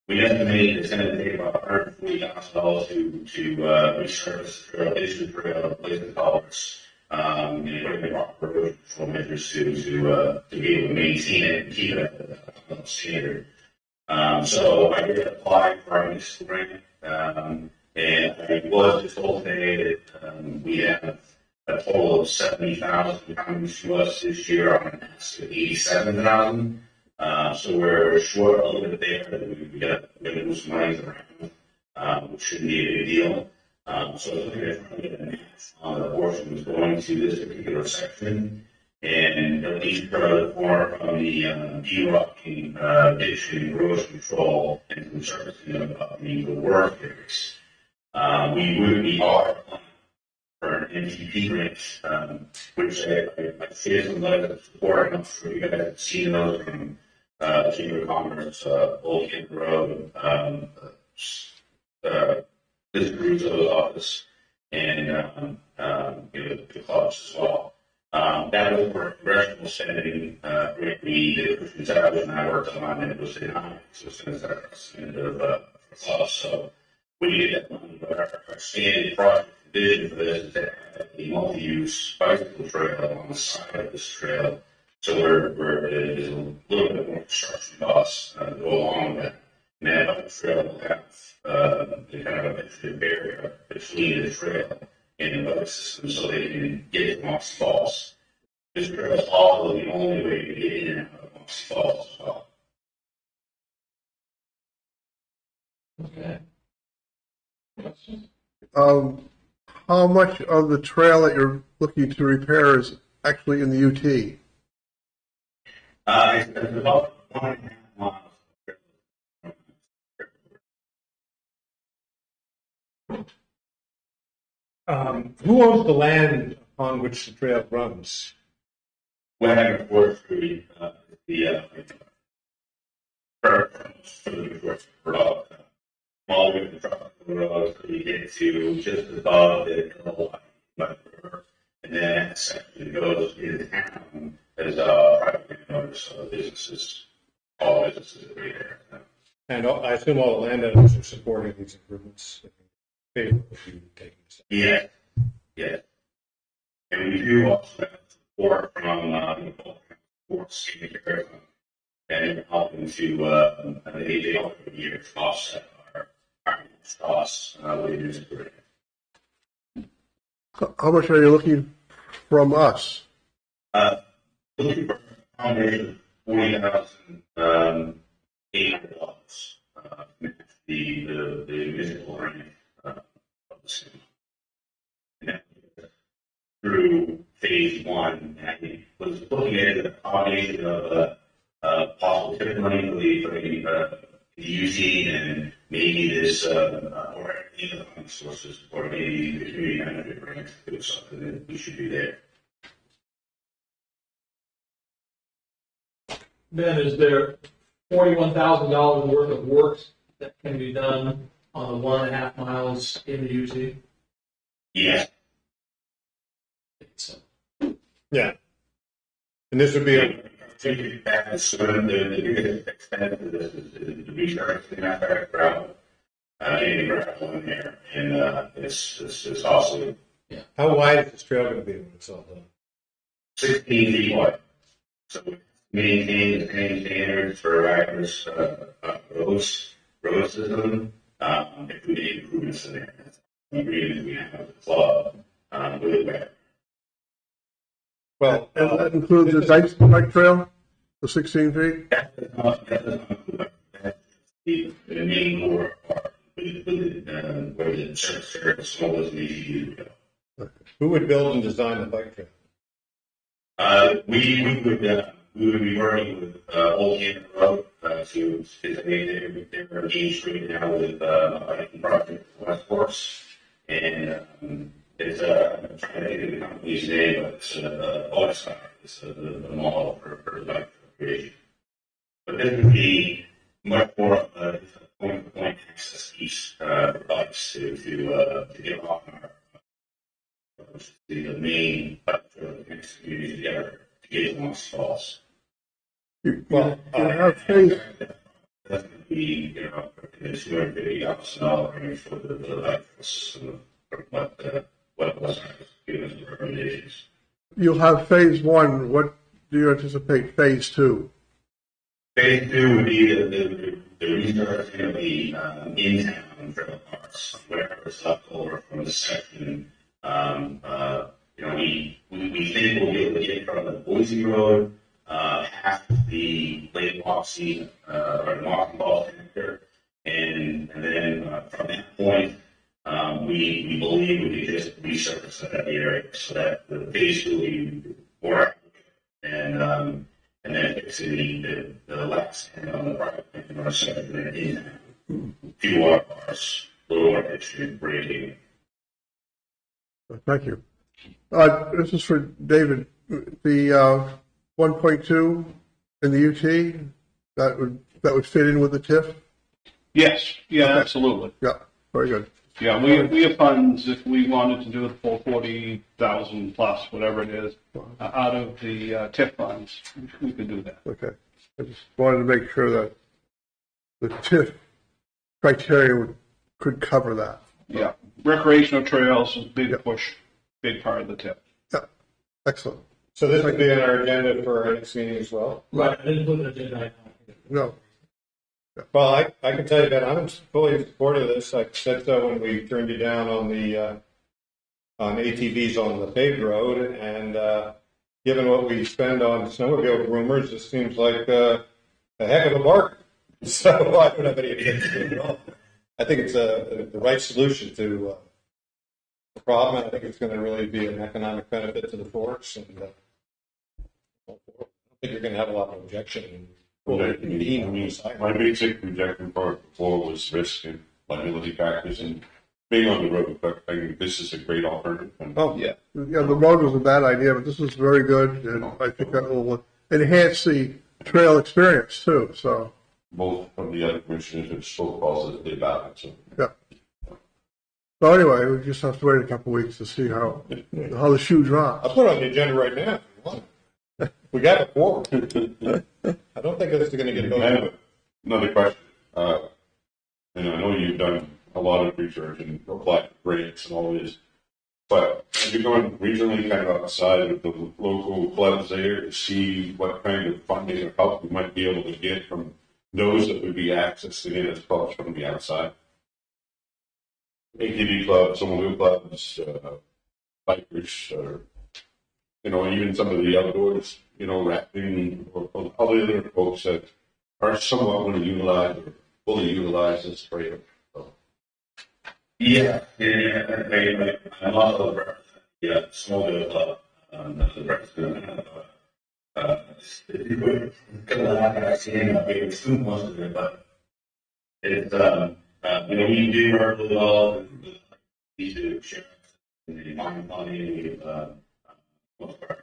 We estimate it's going to take about $140,000 to resurface the trail, issue the trail, replace the culverts, and put in the proper erosion control measures to be able to maintain it and keep it at a standard. So I did apply for our municipal grant, and I was just told today that we have a total of 70,000 coming to us this year on an ask of 87,000. So we're short a little bit there. We got to move some money around, which shouldn't be a big deal. So I was looking at trying to get a match on the portion that's going to this particular section. And at least more from the de-rocking, ditching, erosion control, and some servicing of the work areas. We are applying for an NTP grant, which I see some letters of support. I'm sure you guys have seen those from Chamber of Commerce, Old Kent Road, Mr. Russo's office, and the clubs as well. That was for congressional spending. We did Christian Savage and I worked on it. It was denied. So it's going to start end of clubs. So we get that money, but our standard project vision for this is to have a multi-use bicycle trail on the side of this trail. So there's a little bit more construction costs to go along with that. And that bike trail will have the kind of a barrier between the trail and the bike system so they can get to Moxie Falls. This trail is also the only way to get in and out of Moxie Falls as well. Okay. Questions? How much of the trail that you're looking to repair is actually in the UT? It's about 1.5 miles. Who owns the land on which the trail runs? When I can afford for the road, all the way to the top of the road, so you get to just above the hill by the river, and then that section goes into town as private owners, so businesses, all businesses are there. And I assume all the landowners are supporting these improvements. Favorable to you taking this. Yeah, yeah. And we do also have support from the state area, and helping to they offer a year to offset our costs with music grant. How much are you looking from us? Looking for a combination of $40,800. The municipal grant of the city. And that through phase one, and I was looking at the combination of possible tip money for the UC and maybe this or any other funding sources, or maybe the community benefit grants. It was something that we should do there. Then is there $41,000 worth of work that can be done on the 1.5 miles in the UC? Yes. So, Yeah. And this would be a The biggest extent of this is the recharge in that back gravel, getting gravel in there, and it's also how wide is this trail going to be when it's all done? 16 feet wide. So we maintain the same standards for riders, road system. If we make improvements in there, that's the agreement we have with the club with that. Well, And that includes the bike trail, the 16 feet? That does not include the main lower part where the church as well as the ECU go. who would build and design the bike trail? We would be working with Old Kent Road to they're engaged right now with a biking project West Force, and it's I'm trying to think of the company's name, but it's OSI. It's the model for the bike creation. But this would be much more of a point-to-point access piece for bikes to get off our the main bike trail that connects communities together to get to Moxie Falls. You Well, have phase, That's going to be, $250,000 range for the bike system, what was given as recommendations. you'll have phase one. What do you anticipate phase two? Phase two would be the restarting of the in-town trail parks, whatever is left over from the section. We think we'll be able to get from the Boise Road, half the Lake Moxie, or the Moxie Falls connector, and then from that point, we believe we could just resurface that area so that the phase two will be more And then fixing the last end on the project, and our second in few water bars, little more history, braking. Thank you. This is for David. The 1.2 in the UT, that would fit in with the TIF? Yes, yeah, Okay. absolutely. Yeah, very good. Yeah, we have funds if we wanted to do the full 40,000 plus, whatever it is, out of the TIF funds, we could do that. Okay. I just wanted to make sure that the TIF criteria could cover that. Yeah, recreational trails is a big Yeah. push, big part of the TIF. Yeah, excellent. So this would be on our agenda for our next meeting as well? Right, I didn't put it in that. No, Well, I can tell you that I'm fully in support of this. I said so when we turned you down on the on ATVs on the paved road, and given what we spend on snowmobile groomers, this seems like a heck of a bargain. So I don't have any against it at all. I think it's the right solution to the problem, and I think it's going to really be an economic benefit to the forks. And I don't think you're going to have a lot of objection. My basic rejection part before was risk and liability factors and being on the road, but I think this is a great alternative. And oh, yeah, the road was a bad idea, but this is very good, and I think that will enhance the trail experience too, so, both of the other commissioners have spoke positively about it, so. yeah. So anyway, we just have to wait a couple of weeks to see how the shoe drops. I'll put it on the agenda right now if you want. We got it forward. I don't think this is going to get I going. have another question. And I know you've done a lot of research and applied for grants and all this, but have you gone regionally kind of outside of the local clubs there to see what kind of funding or help we might be able to get from those that would be accessing it as clubs from the outside? ATV clubs, snowmobile clubs, bikers, or even some of the outdoors, rafting or all the other folks that are somewhat going to utilize or fully utilize this trail. So, Yeah, I'm also the president, yeah, small club, the president I've seen, it's most of it, but it's, we do work really well with these two insurance and the mining funding, most of our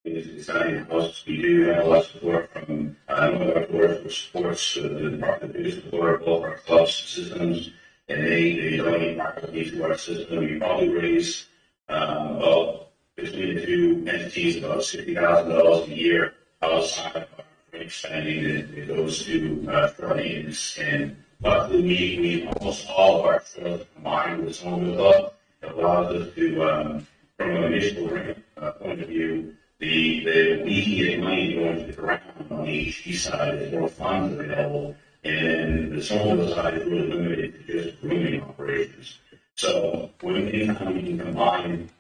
is exciting for us. We do have a lot of support from, for sports, the Department of support all of our clubs systems, and they donate markedly to our system. We probably raise, between the two entities, about $60,000 a year outside of our range spending that goes to trainings. And luckily, we almost all of our trails combined with some of the club. It allows us to, from an initial grant point of view, the immediate money going to the ground on the HD side is more funds available, and the snowmobile side is really limited to just grooming operations. So anytime we can combine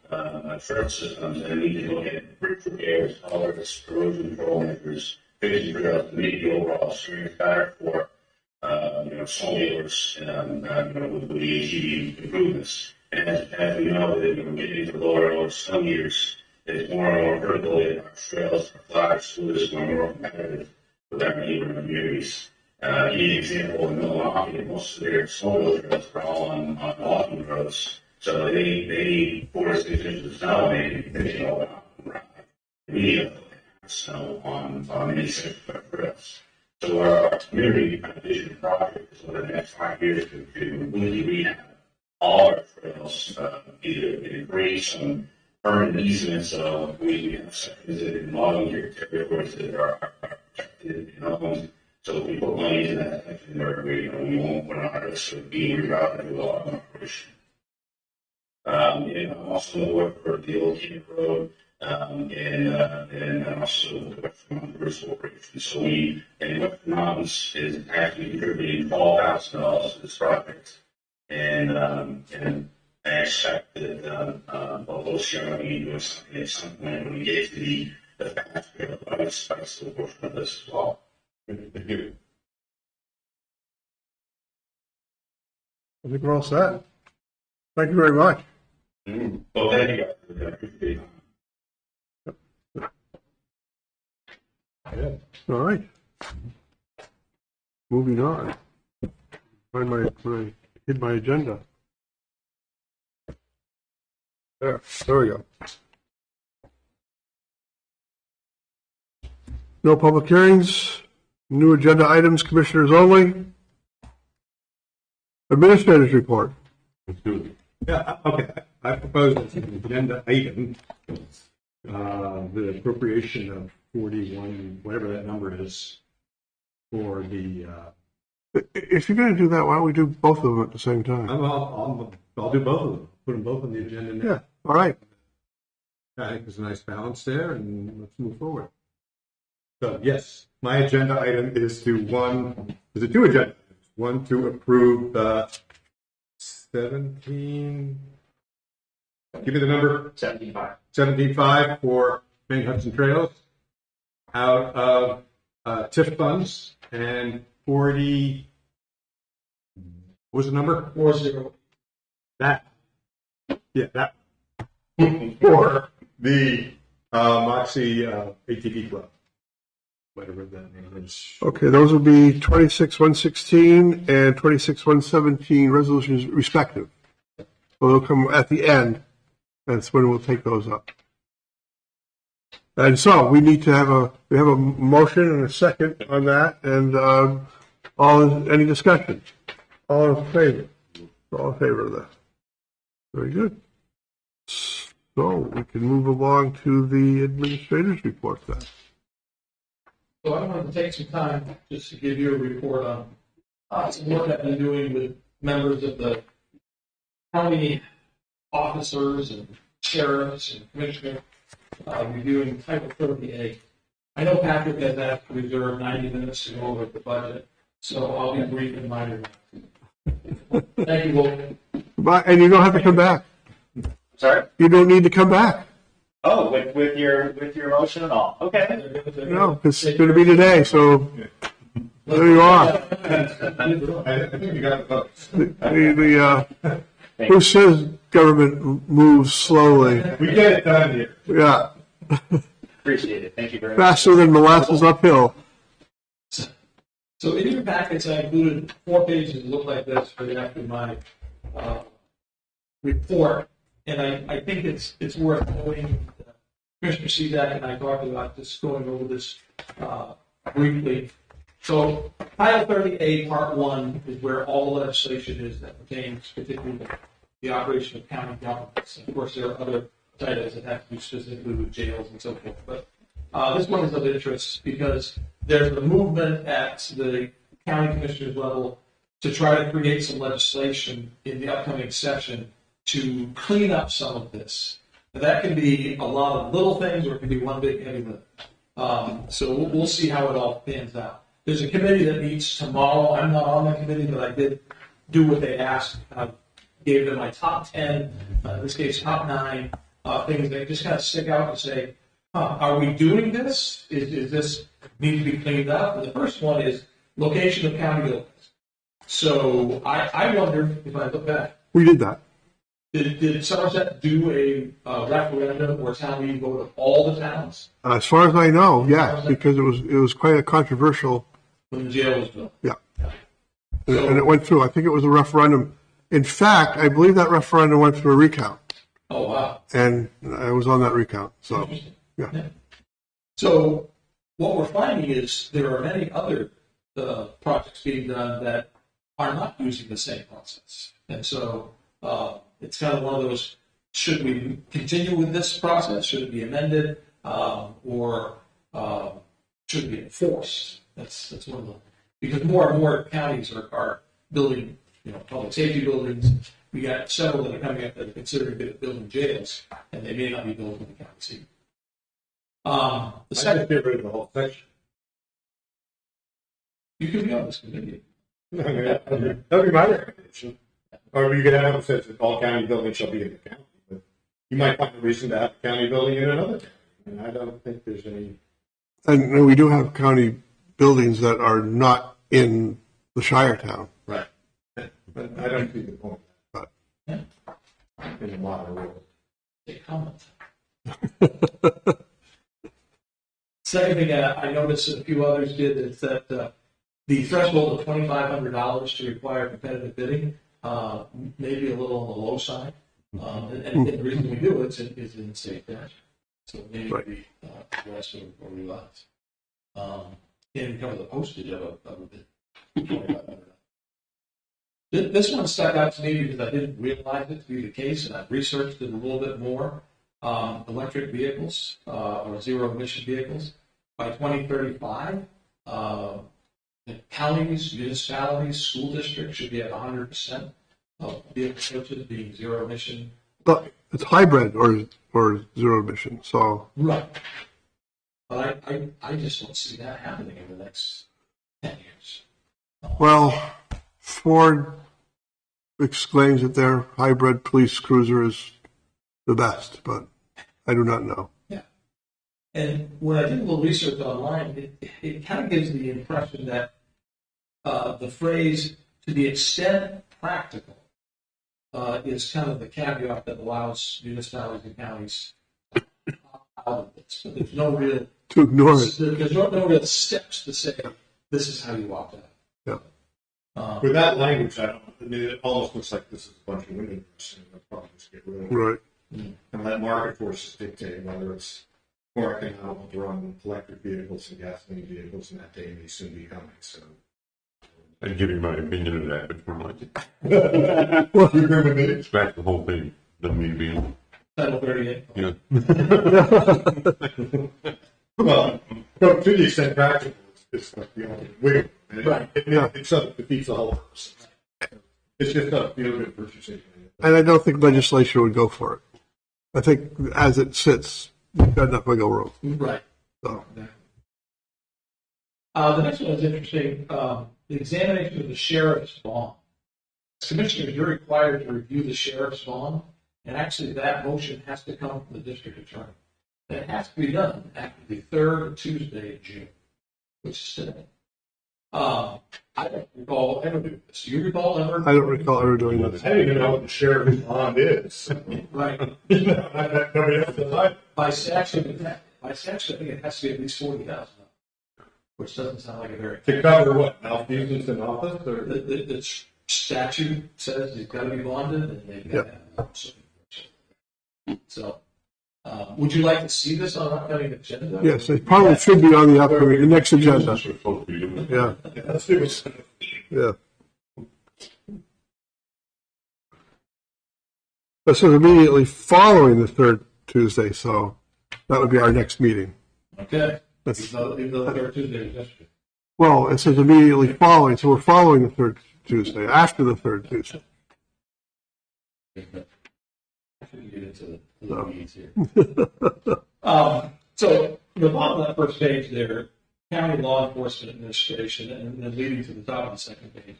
trail systems, and we can look at bridge repairs, colors, erosion control measures, fixing trails to make the overall experience better for snowmobilers with the ATV improvements. And as we know that getting into lower snow years, it's more and more critical that our trails, our flags, schools are more competitive with our neighboring communities. Give you an example, in Milwaukee, most of their snowmobile trails are all on walking roads. So they need 4 to 6 inches of snow, and they go around immediately snow on many sections trails. So our community vision project is over the next 5 years to completely rehab all our trails, either in create some permanent easements, so we have sections in logging territories that are protected and owned. So if we put money in that section where we won't put on our risk of being rerouted to a logging operation. And also work for the old King Road, and also the Western Mountain Bridge Corporation. So we, and Western Mountains is actually contributing $12,000 to this project. And I expect that OCR will be doing something at some point when we get to the fast trail device portion of this as well. thank you. I think we're all set. Thank you very much. Well, thank you guys. I appreciate it. All right. Moving on. Find when I hid my agenda. There we go. No public hearings, new agenda items, commissioners only. Administrators report. Yeah, okay. I propose as an agenda item, the appropriation of 41, whatever that number is, for the, If you're going to do that, why don't we do both of them at the same time? I'll do both of them, put them both on the agenda now. Yeah, all right. I think there's a nice balance there, and let's move forward. So, yes, my agenda item is two agenda items. One, to approve 17, give me the number. 75. 17.5 for Maine Hudson Trails out of TIF funds, and 40, what was the number? 40. That. Yeah, that. For the Moxie ATV Club. Whatever that name is. Okay, those will be 26-116 and 26-117 resolutions respective. So they'll come at the end. That's when we'll take those up. And so we need to have a motion and a second on that, and any discussion? All in favor? All in favor of that? Very good. So we can move along to the administrator's report then. So I wanted to take some time just to give you a report on some work I've been doing with members of the county officers and sheriffs and commissioners reviewing Title 30A. I know Patrick has asked to reserve 90 minutes to go over the budget, so I'll be brief in my remarks. Thank you, Wolf. But, and you don't have to come back. Sorry? You don't need to come back. Oh, with your motion and all. Okay. No, it's going to be today, so there you are. I think you got the votes. Who says government moves slowly? We get it done here. Yeah, Appreciate it. Thank you very much. faster than molasses uphill. So in your packets, I included 4 pages that look like this right after my report, and I think it's worth noting. Commissioner Cezak and I talked about just going over this briefly. So Title 30A Part 1 is where all legislation is that pertains particularly to the operation of county governments. Of course, there are other titles that have to do specifically with jails and so forth, but this one is of interest because there's a movement at the county commissioners level to try to create some legislation in the upcoming session to clean up some of this. Now, that can be a lot of little things, or it can be one big heavy lift. So we'll see how it all pans out. There's a committee that meets tomorrow. I'm not on the committee, but I did do what they asked. I gave them my top 10, in this case, top 9 things that just kind of stick out and say, are we doing this? Is this need to be cleaned up? And the first one is location of county buildings. So I wonder, if I look back, We did that. did Somerset do a referendum or town meeting vote of all the towns As far as I know, yes, because it was quite a controversial. when the jail was built? Yeah, and it went through. I think it was a referendum. In fact, I believe that referendum went through a recount, Oh, wow. and I was on that recount. So Interesting. yeah. So what we're finding is there are many other projects being done that are not using the same process. And so it's kind of one of those, should we continue with this process? Should it be amended? Or should it be enforced? That's one of the, because more and more counties are building, public safety buildings. We got several that are coming up that are considering building jails, and they may not be built in the county seat. The I second, just get rid of the whole section. you can be on this committee. That'd be my recommendation. Or you could have it says that all county buildings shall be in the county, but you might find a reason to have a county building in another county. And I don't think there's any. And we do have county buildings that are not in the Shire town. Right. But I don't see the point. But In a modern world. Take comment. Second thing I noticed that a few others did is that the threshold of $2,500 to require competitive bidding may be a little on the low side. And the reason we do it is in state statute. So maybe Right. we address or revise. And cover the postage of a bid. $2,500. This one stuck out to me because I didn't realize it to be the case, and I've researched it a little bit more. Electric vehicles or zero emission vehicles by 2035. Counties, municipalities, school districts should be at 100% of vehicle purchases being zero emission. But it's hybrid or zero emission, so. Right. But I just don't see that happening in the next 10 years. Well, Ford exclaims that their hybrid police cruiser is the best, but I do not know. Yeah. And when I did a little research online, it kind of gives the impression that the phrase, to the extent practical, is kind of the caveat that allows municipalities and counties out of this. But there's no real To ignore it. There's no real steps to say this is how you opt out. Yeah. With that language, it almost looks like this is a bunch of window dressing. They'll probably just get rid of it. Right. And let market forces dictate whether it's more economical to run electric vehicles and gasoline vehicles, and that day may soon be coming, so. I'd give you my opinion of that, but we're like, You agree with me? scratch the whole thing, than me being, Title 38. you know. Well, to the extent practical, it's like the only way. Right. It sort of defeats the whole purpose. It's just a feel-good purchasing. And I don't think legislature would go for it. I think as it sits, you've got enough wiggle room. Right. So, The next one is interesting. The examination of the sheriff's bond. As commissioners, you're required to review the sheriff's bond, and actually that motion has to come from the district attorney. And it has to be done after the third Tuesday of June, which is today. I don't recall ever doing this. Do you recall ever? I don't recall ever doing this. I don't even know what the sheriff's bond is. Right. Nobody else does either. By statute, I think it has to be at least $40,000, which doesn't sound like a very. To cover what, malfeasance in office, or? The statute says you've got to be bonded, and they've got to have so. Would you like to see this on an upcoming agenda? Yes, it probably should be on the next agenda. This was supposed to be doing it. Yeah, Let's do it. yeah. This is immediately following the third Tuesday, so that would be our next meeting. Okay. That's, Even though the third Tuesday is yesterday. well, it says immediately following, so we're following the third Tuesday, after the third Tuesday. I couldn't get into the weeds here. So the bottom of that first page there, county law enforcement administration, and then leading to the top of the second page.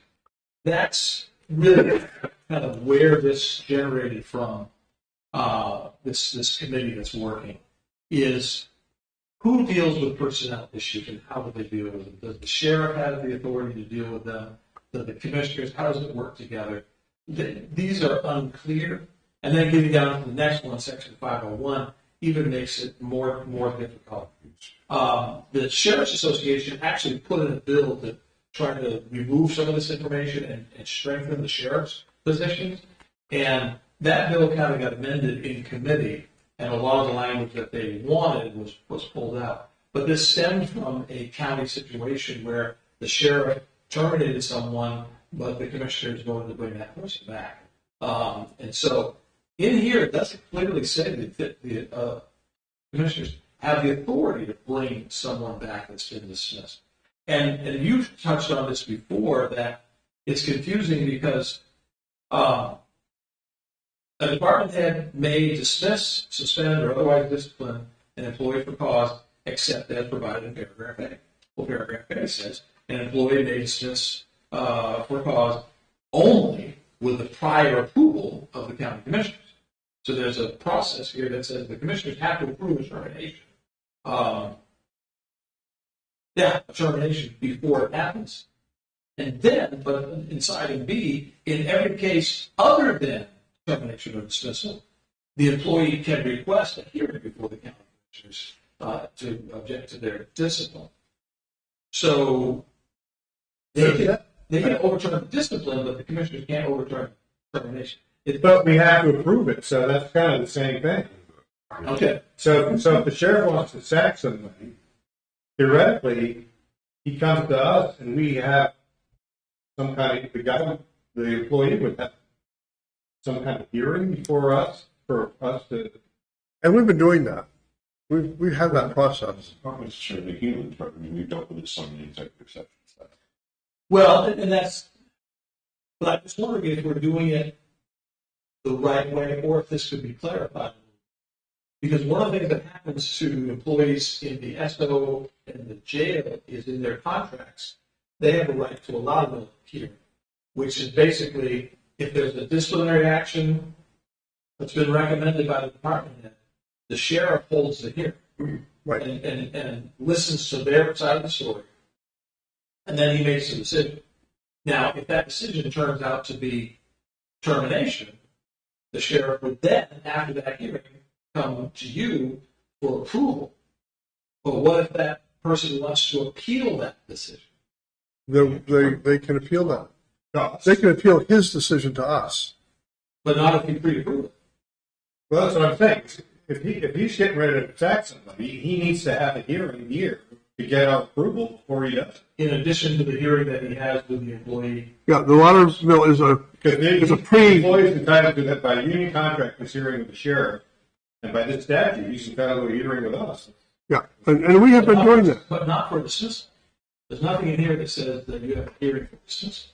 That's really kind of where this generated from. This committee that's working is who deals with personnel issues and how do they deal with them? Does the sheriff have the authority to deal with them? Do the commissioners? How does it work together? These are unclear. And then getting down to the next one, Section 501, even makes it more difficult. The Sheriff's Association actually put in a bill to try to remove some of this information and strengthen the sheriff's positions. And that bill kind of got amended in committee, and a lot of the language that they wanted was pulled out. But this stemmed from a county situation where the sheriff terminated someone, but the commissioners voted to bring that person back. And so in here, it doesn't clearly say that the commissioners have the authority to bring someone back that's been dismissed. And you've touched on this before, that it's confusing because a department head may dismiss, suspend, or otherwise discipline an employee for cause except as provided in paragraph A. Well, paragraph A says an employee may dismiss for cause only with the prior approval of the county commissioners. So there's a process here that says the commissioners have to approve a termination. A termination before it happens. And then, but inside in B, in every case other than termination or dismissal, the employee can request a hearing before the county commissioners to object to their discipline. So they can overturn the discipline, but the commissioners can't overturn termination. But we have to approve it, so that's kind of the same thing. Okay. So if the sheriff wants to sack somebody, theoretically, he comes to us and we have some kind of, the employee would have some kind of hearing before us, for us to. And we've been doing that. We've had that process. Not necessarily healings, but I mean, we've dealt with this on the executive session stuff. Well, and that's, but I'm just wondering if we're doing it the right way, or if this could be clarified. Because one of the things that happens to employees in the SO and the jail is in their contracts, they have a right to a laudable hearing, which is basically if there's a disciplinary action that's been recommended by the department head, the sheriff holds the hearing Right. and listens to their side of the story, and then he makes a decision. Now, if that decision turns out to be termination, the sheriff would then, after that hearing, come to you for approval. But what if that person wants to appeal that decision? They can appeal that. They can appeal his decision to us. But not if you pre-approve it. Well, that's what I'm saying. If he's getting ready to sack somebody, he needs to have a hearing here to get our approval before he does. In addition to the hearing that he has with the employee. Yeah, the water mill is a The employee's entitled to that by union contract, this hearing with the sheriff, and by this statute, he's entitled to a hearing with us. yeah, and we have been doing that. But not for dismissal. There's nothing in here that says that you have a hearing for dismissal.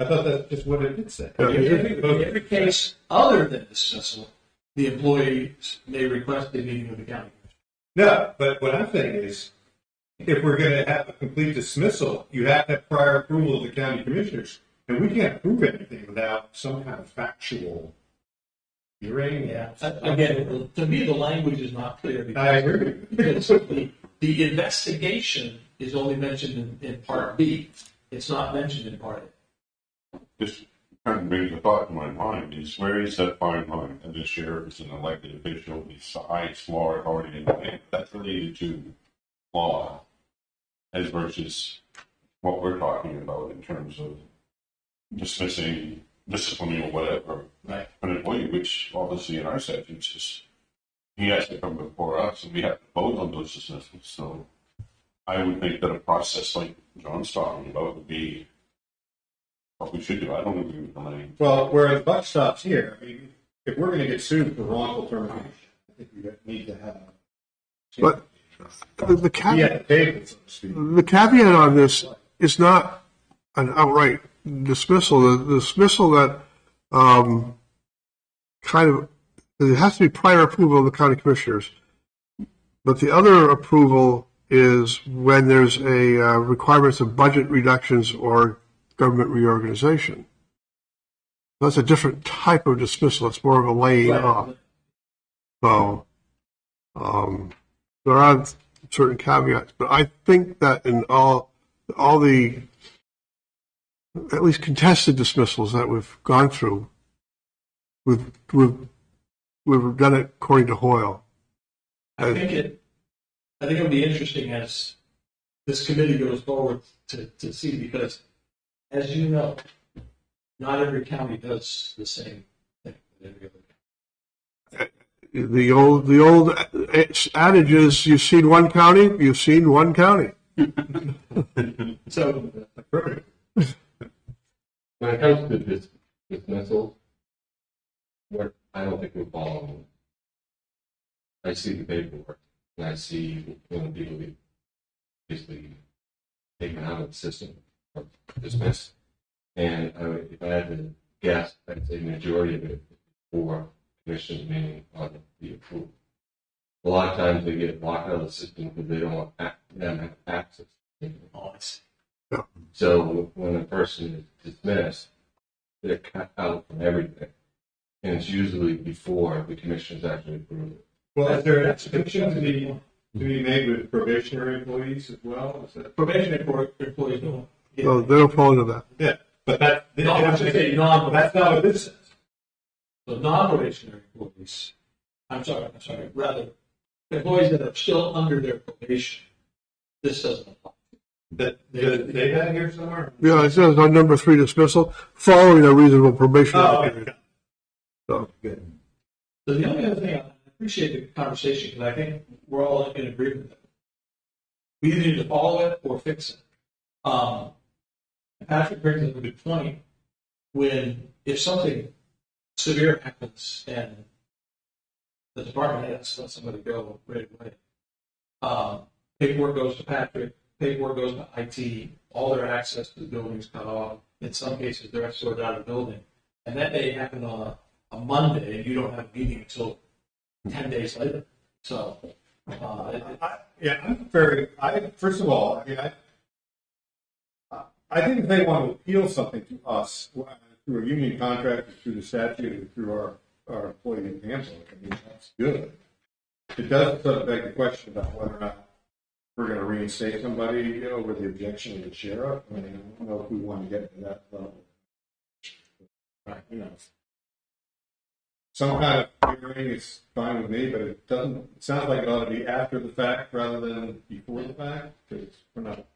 I thought that's just what it did say. Yeah. In every case other than dismissal, the employee may request a meeting with the county commission. No, but what I'm saying is, if we're going to have a complete dismissal, you have to have prior approval of the county commissioners, and we can't approve anything without some kind of factual hearing. Yeah. Again, to me, the language is not clear. I agree. Because the investigation is only mentioned in Part B. It's not mentioned in Part A. This kind of brings a thought to my mind is where is that fine line? And the sheriff is an elected official, besides law authority in the land. That's related to law as versus what we're talking about in terms of dismissing, disciplining or whatever. Right. An employee, which obviously in our statutes is he has to come before us and we have to vote on those dismissals. So I would think that a process like John's talking about would be what we should do. I don't agree with the language. Well, where the buck stops here, I mean, if we're going to get sued for wrongful termination, I think we need to have. But the caveat, table, so to speak. the caveat on this is not an outright dismissal. The dismissal that kind of, it has to be prior approval of the county commissioners. But the other approval is when there's a requirements of budget reductions or government reorganization. That's a different type of dismissal. It's more of a laying off. So there are certain caveats, but I think that in all the at least contested dismissals that we've gone through, we've done it according to Hoyle. I think it would be interesting as this committee goes forward to see, because as you know, not every county does the same thing that every other county. The old adage is, you've seen one county, you've seen one county. So When it comes to this dismissal, what I don't think we're following. I see the paperwork, and I see when people get basically taken out of the system or dismissed. And if I had to guess, I'd say majority of it for commissioners meeting on the approval. A lot of times they get locked out of the system because they don't want them to have access. oh, I see. So when a person is dismissed, they're cut out from everything. And it's usually before the commissioners actually approve it. Well, is there an exception to be made with probationary employees as well? Is that? Probationary employees don't. So they don't fall into that. Yeah, but that, No, I should say non- that's not what this says. So non-probationary employees, I'm sorry, rather, employees that are still under their probation, this doesn't apply. Does they have here somewhere? Yeah, it says on number 3 dismissal, following a reasonable probation Oh, period. So, Good. So the only other thing, I appreciate the conversation, because I think we're all in agreement that we either need to follow it or fix it. Patrick brings up a good point, if something severe happens and the department has to let somebody go right away, paperwork goes to Patrick, paperwork goes to IT, all their access to the building is cut off. In some cases, they're escorted out of the building. And that may happen on a Monday, and you don't have a meeting until 10 days later. So, First of all, I think if they want to appeal something to us through a union contract, or through the statute, or through our employee handbook, that's good. It does sort of beg the question about whether or not we're going to reinstate somebody over the objection of the sheriff. I don't know if we want to get to that level. Right, some kind of hearing is fine with me, but it sounds like it ought to be after the fact rather than before the fact, because we're not.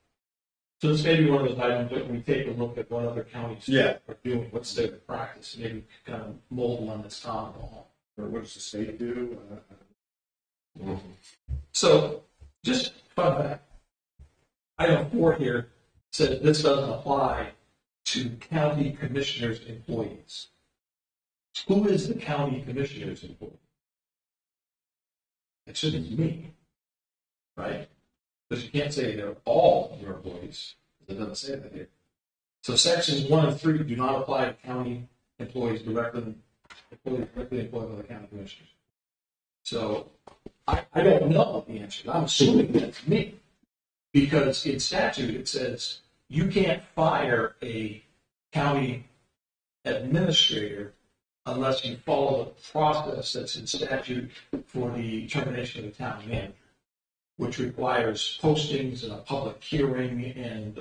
So this may be one of those items that we take a look at what other counties Yeah. are doing, what's their practice, maybe kind of mold one that's common to all. Or what does the state do? So, just fun fact, item 4 here says this doesn't apply to county commissioners' employees. Who is the county commissioner's employee? It shouldn't be me, right? Because you can't say they're all your employees, because it doesn't say that here. So sections 1 and 3 do not apply to county employees directly employed by the county commissioners. So I don't know what the answer is. I'm assuming that's me. Because in statute, it says you can't fire a county administrator unless you follow the process that's in statute for the termination of the town manager, which requires postings and a public hearing, and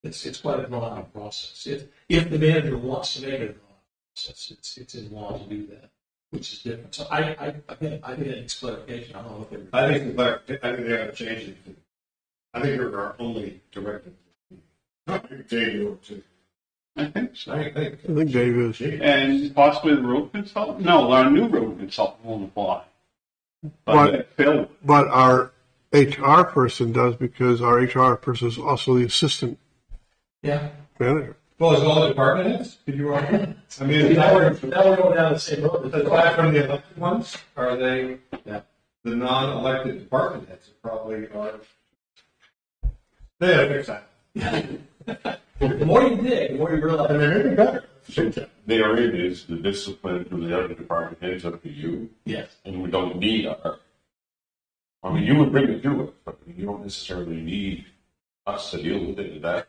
it's quite a drawn-out process. If the manager wants to make it a drawn-out process, it's in law to do that, which is different. So I think it needs clarification. I don't know what they I think they ought to change it. I think they're our only directive. J.D. over to. I think so. I think. I think Dave is. And possibly the road consultant? No, our new road consultant won't apply. But- Phil, But our HR person does, because our HR person is also the assistant Yeah. manager. Well, is all the department heads? Could you argue? I mean, Now we're going down the same road. aside from the elected ones, are they, Yeah. the non-elected department heads probably are. They have to fix that. The more you dig, the more you realize. And they're maybe better. Therein is the discipline from the other department heads up to you, Yes. and we don't need our. I mean, you would bring it to us, but you don't necessarily need us to deal with it. That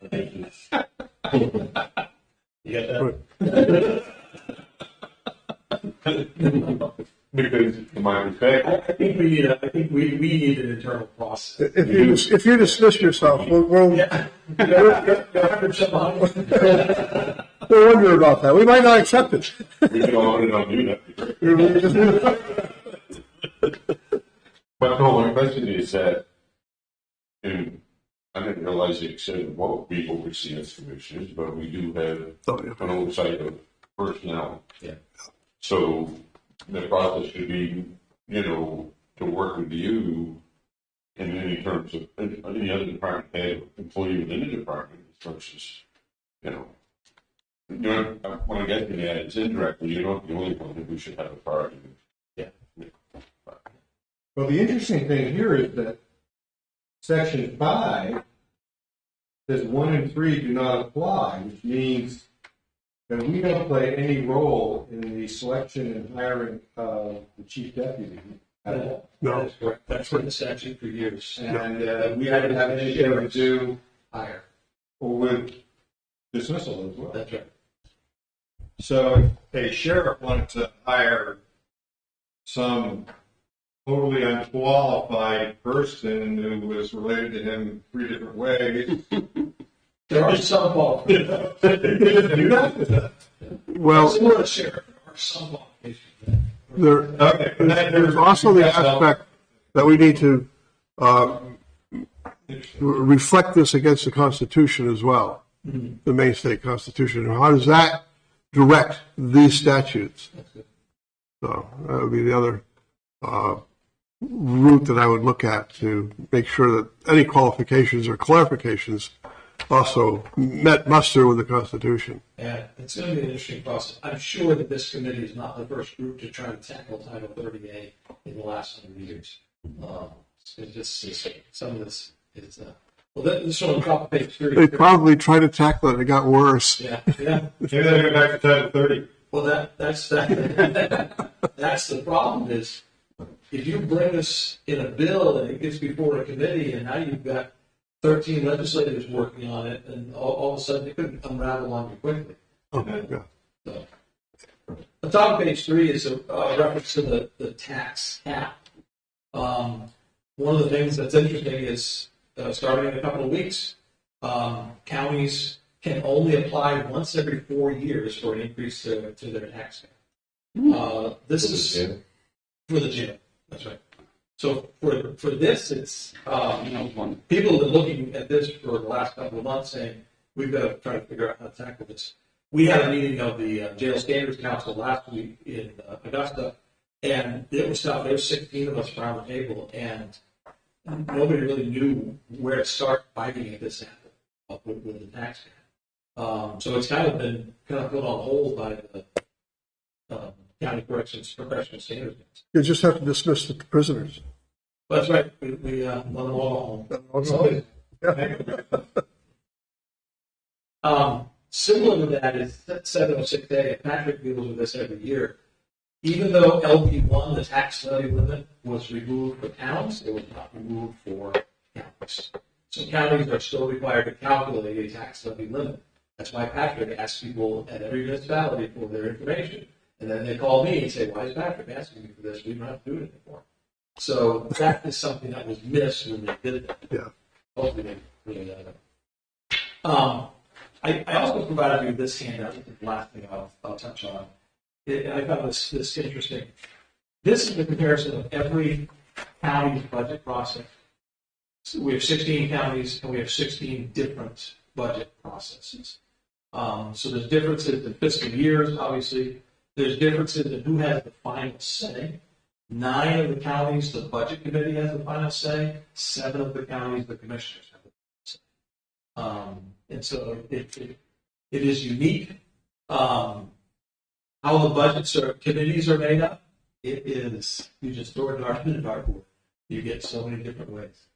You got that? because, in my respect, I think we need an internal process. If you dismiss yourself, we'll Yeah. You're 100% behind. we'll wonder about that. We might not accept it. we can all not do that. But no, my question is that, and I didn't realize the extent of what we oversee as commissioners, but we do have Oh, yeah. an oversight of personnel. Yeah. So the process should be, to work with you in any terms of any other department head, employee within the department versus, what I'm getting at is indirectly, you're not the only one who should have authority. Well, the interesting thing here is that section 5 says 1 and 3 do not apply, which means that we don't play any role in the selection and hiring of the chief deputy at all. That is correct. That's what the statute for years. And we haven't had anything to do Higher. with dismissal as well. That's right. So if a sheriff wanted to hire some totally unqualified person who was related to him 3 different ways. There are some qualifications. Well, Similar to sheriff, there are some qualifications. there's also the aspect that we need to reflect this against the Constitution as well, the Maine State Constitution. And how does that direct these statutes? So that would be the other route that I would look at to make sure that any qualifications or clarifications also met muster with the Constitution. And it's going to be an interesting process. I'm sure that this committee is not the first group to try to tackle Title 30A in the last 100 years. It's just some of this is, well, this one on top of page 3. They probably tried to tackle it and it got worse. Yeah. Maybe they go back to Title 30. Well, that's the problem is if you bring this in a bill and it gets before a committee and now you've got 13 legislators working on it, and all of a sudden it could unravel on you quickly. Oh, yeah. So, on top of page 3 is a reference to the tax cap. One of the things that's interesting is starting in a couple of weeks, counties can only apply once every 4 years for an increase to their tax cap. This is for the jail. That's right. So for this, it's people have been looking at this for the last couple of months, saying we've got to try to figure out how to tackle this. We had a meeting of the Jail Standards Council last week in Augusta, and it was tough. There were 16 of us around the table, and nobody really knew where to start fighting at this apple with the tax cap. So it's kind of been put on hold by the County Corrections Professional Standards Council. You just have to dismiss the prisoners. That's right. We let them all home. Similar to that is 706A. Patrick deals with this every year. Even though LB1, the tax levy limit, was removed for towns, it was not removed for counties. So counties are still required to calculate a tax levy limit. That's why Patrick asks people at every municipality for their information. And then they call me and say, why is Patrick asking me for this? We don't have to do it anymore. So that is something that was missed when they did that. Yeah. Hopefully they really did it. I also provided you this handout. This is the last thing I'll touch on. I found this interesting. This is the comparison of every county's budget process. So we have 16 counties and we have 16 different budget processes. So there's differences in fiscal years, obviously. There's differences in who has the final say. 9 of the counties, the budget committee has the final say. 7 of the counties, the commissioners have the final say. And so it is unique. How the budgets or committees are made up, it is, you just throw a dart in the dartboard. You get so many different ways.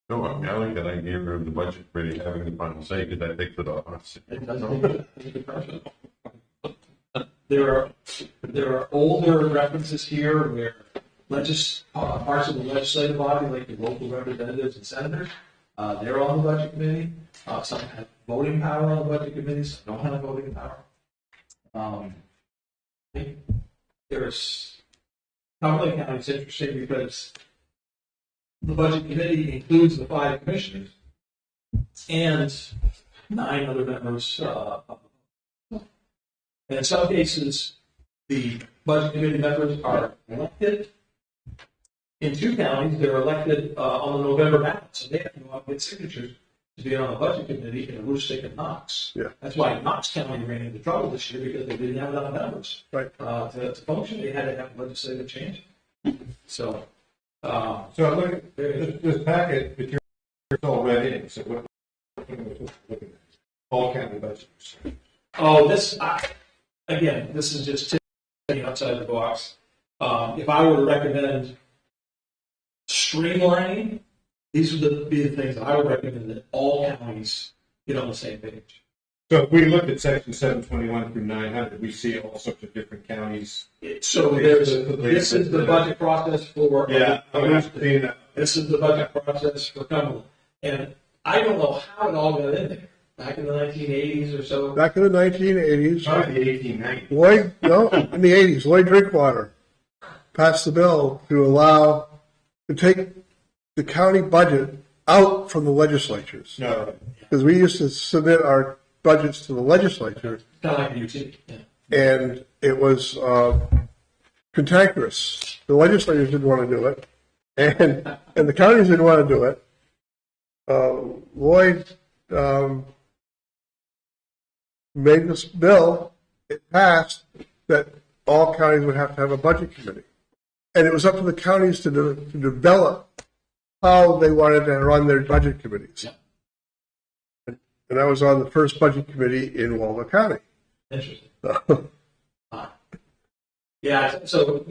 No, I mean, I like that idea of the budget really having the final say, because I think for the opposite. It doesn't make it personal. There are older references here where parts of the legislative body, like the local representatives and senators, they're on the budget committee. Some have voting power on the budget committees, some don't have voting power. There's Cumberland County is interesting because the budget committee includes the 5 commissioners and 9 other members. And in some cases, the budget committee members are elected. In 2 counties, they're elected on the November ballot, so they have to go out and get signatures to be on the budget committee in Aroostook and Knox. Yeah. That's why Knox County ran into trouble this year because they didn't have enough members. Right. To function. They had to have legislative change. So, So look at this packet, if you're all read in, so what all county budgets. this is just thinking outside the box. If I were to recommend streamlining, these would be the things that I would recommend that all counties get on the same page. So if we look at section 721 through 900, we see all sorts of different counties. So this is the budget process for. Yeah, I'm not seeing that. This is the budget process for Cumberland. And I don't know how it all got in there. Back in the 1980s or so. Back in the 1980s, Probably the 1890s. in the 80s, Lloyd Drinkwater passed the bill to take the county budget out from the legislatures. No, Because we used to submit our budgets to the legislature, Kind of like the UT. Yeah. and it was cantankerous. The legislators didn't want to do it, And the counties didn't want to do it. Lloyd made this bill, it passed, that all counties would have to have a budget committee. And it was up to the counties to develop how they wanted to run their budget committees. Yeah. And I was on the first budget committee in Waldo County. Interesting. Yeah, so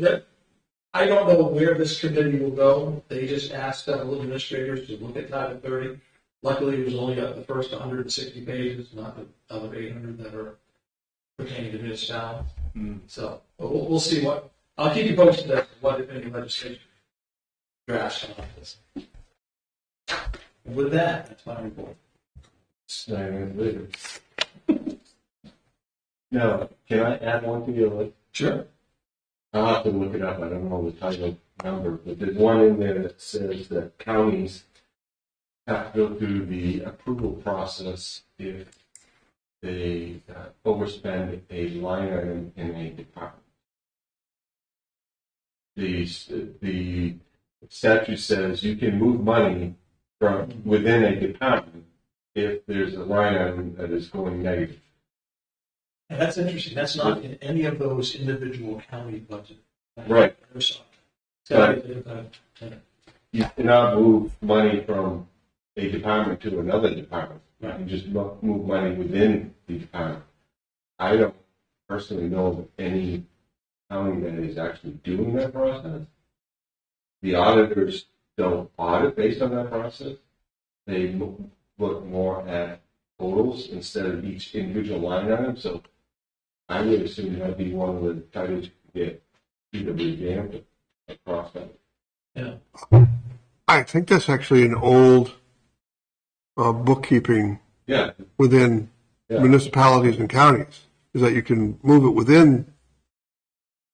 I don't know where this committee will go. They just asked federal administrators to look at Title 30. Luckily, it was only the first 160 pages, not the other 800 that are pertaining to municipalities. So we'll see what. I'll keep you posted as to what, if any, legislation drafts on this. And with that, that's my report. Later. Now, can I add one to your list? Sure. I'll have to look it up. I don't know the title number, but there's one in there that says that counties have to go through the approval process if they overspend a line item in a department. The statute says you can move money from within a department if there's a line item that is going negative. And that's interesting. That's not in any of those individual county budgets. Right. But, You cannot move money from a department to another department. You Right. can just move money within the department. I don't personally know of any county that is actually doing that process. The auditors don't audit based on that process. They look more at totals instead of each individual line item. So I would assume that'd be one of the titles you could get either revamped across that. yeah. I think that's actually an old bookkeeping Yeah. within Yeah. municipalities and counties, is that you can move it within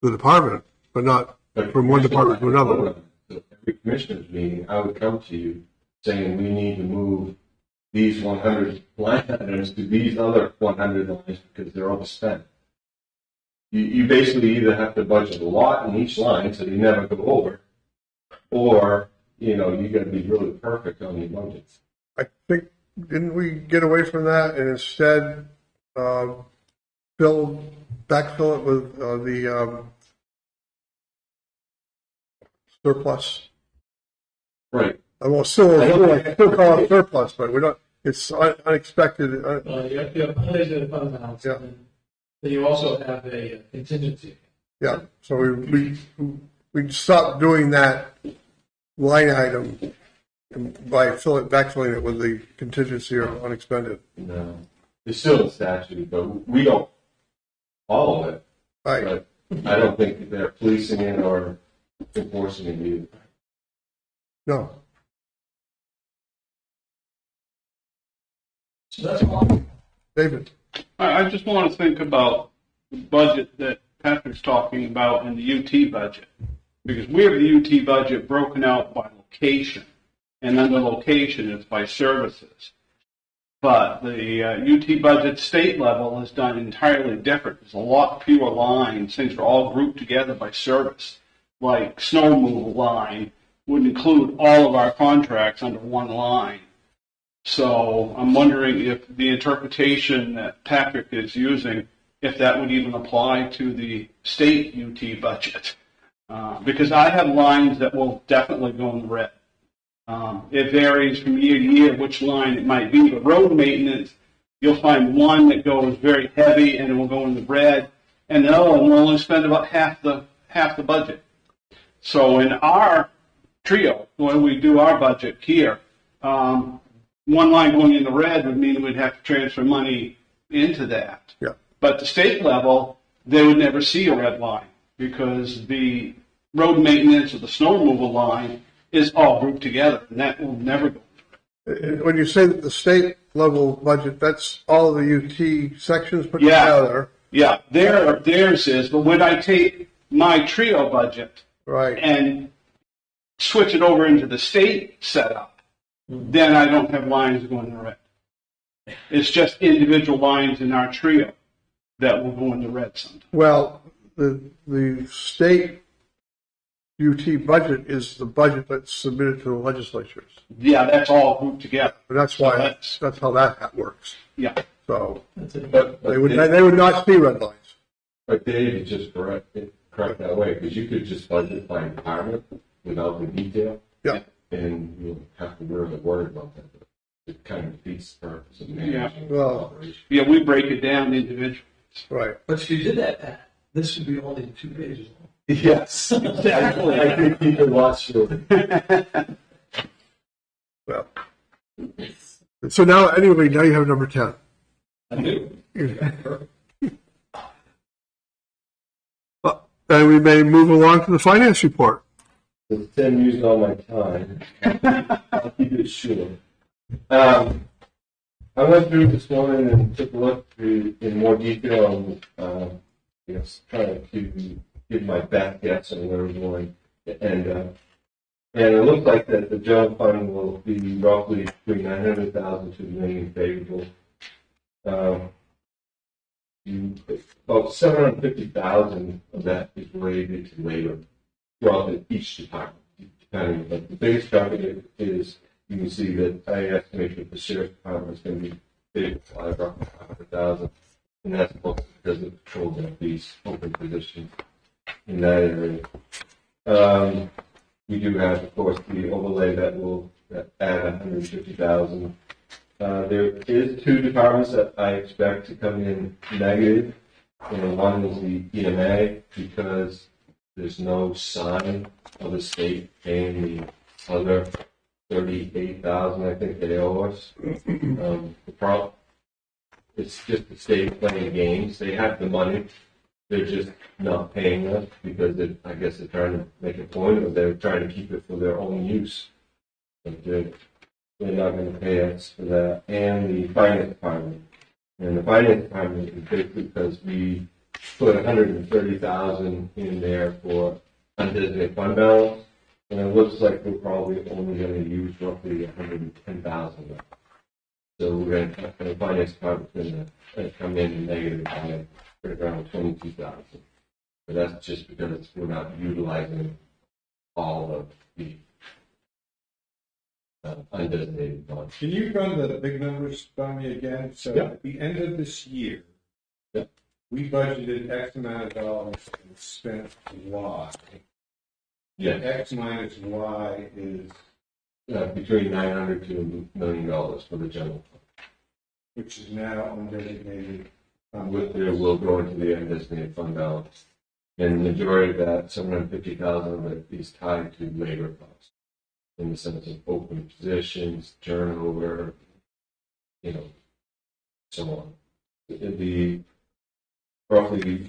the department, but not But from one department to another. So every commissioner's meeting, I would come to you saying we need to move these 100 line items to these other 100 lines because they're overspent. You basically either have to budget a lot in each line so you never go over, or you got to be really perfect on your budgets. I think, didn't we get away from that and instead backfill it with the surplus? Right. Well, still call it surplus, but we don't. It's unexpected. You have unlaid fund balance. Yeah. And then you also have a contingency. Yeah. So we stopped doing that line item by backfilling it with the contingency or unexpended. No, it's still a statute, but we don't follow it. Right. But I don't think they're policing it or enforcing it either. No. So that's all. David. I just want to think about the budget that Patrick's talking about in the UT budget. Because we have the UT budget broken out by location. And under location, it's by services. But the UT budget state level is done entirely different. There's a lot fewer lines. Things are all grouped together by service. Like snow removal line would include all of our contracts under one line. So I'm wondering if the interpretation that Patrick is using, if that would even apply to the state UT budget. Because I have lines that will definitely go in the red. It varies from year to year which line it might be. But road maintenance, you'll find one that goes very heavy and it will go in the red, and the other one will only spend about half the budget. So in our trio, when we do our budget here, one line going in the red would mean we'd have to transfer money into that. Yeah. But the state level, they would never see a red line because the road maintenance or the snow removal line is all grouped together, and that will never go. When you say that the state level budget, that's all the UT sections put Yeah. together. Yeah, theirs is, but when I take my trio budget Right. and switch it over into the state setup, then I don't have lines going in the red. It's just individual lines in our trio that will go in the red sometimes. Well, the state UT budget is the budget that's submitted to the legislatures. Yeah, that's all grouped together. And that's So why, that's- that's how that works. Yeah. So But they would not see red lines. But Dave is just correct that way, because you could just budget by department without the detail. Yeah. And you'll have to really worry about that. It kind of defeats the purpose of managing the Well- operation. Yeah, we break it down individually. Right. But if you did that, Pat, this would be only 2 pages long. Yes, exactly. I think you can watch it. Well. So now, anyway, now you have number 10. I do. And we may move along to the finance report. Since Tim used all my time, I'll keep it short. I went through this morning and took a look in more detail on, trying to give my best guess on where we're going. And it looks like that the general fund will be roughly between 900,000 to $1 million favorable. About 750,000 of that is related to labor throughout each department. Depending, but the biggest chunk of it is, you can see that I estimate that the sheriff's department is going to be big by roughly 500,000, and that's mostly because of patrol deputies open positions in that area. We do have, of course, the overlay that will add 150,000. There is 2 departments that I expect to come in negative, and one is the EMA, because there's no sign of the state paying the other 38,000 I think they owe us. The problem, it's just the state playing games. They have the money, they're just not paying us because I guess they're trying to make a point, or they're trying to keep it for their own use. But they're not going to pay us for that. And the finance department. And the finance department is big because we put 130,000 in there for undesignated fund balance, and it looks like we're probably only going to use roughly 110,000. So we're going to, the finance department's going to come in negative by around 22,000. But that's just because we're not utilizing all of the undesignated funds. Can you run the big numbers by me again? So Yeah. at the end of this year, Yeah. we budgeted X amount of dollars and spent Y. Yes. X minus Y is, Between 900 to $1 million for the general fund. which is now undesignated. With there will go into the undesignated fund balance. And the majority of that, 750,000 of it, is tied to labor costs. In the sense of open positions, turnover, so on. The roughly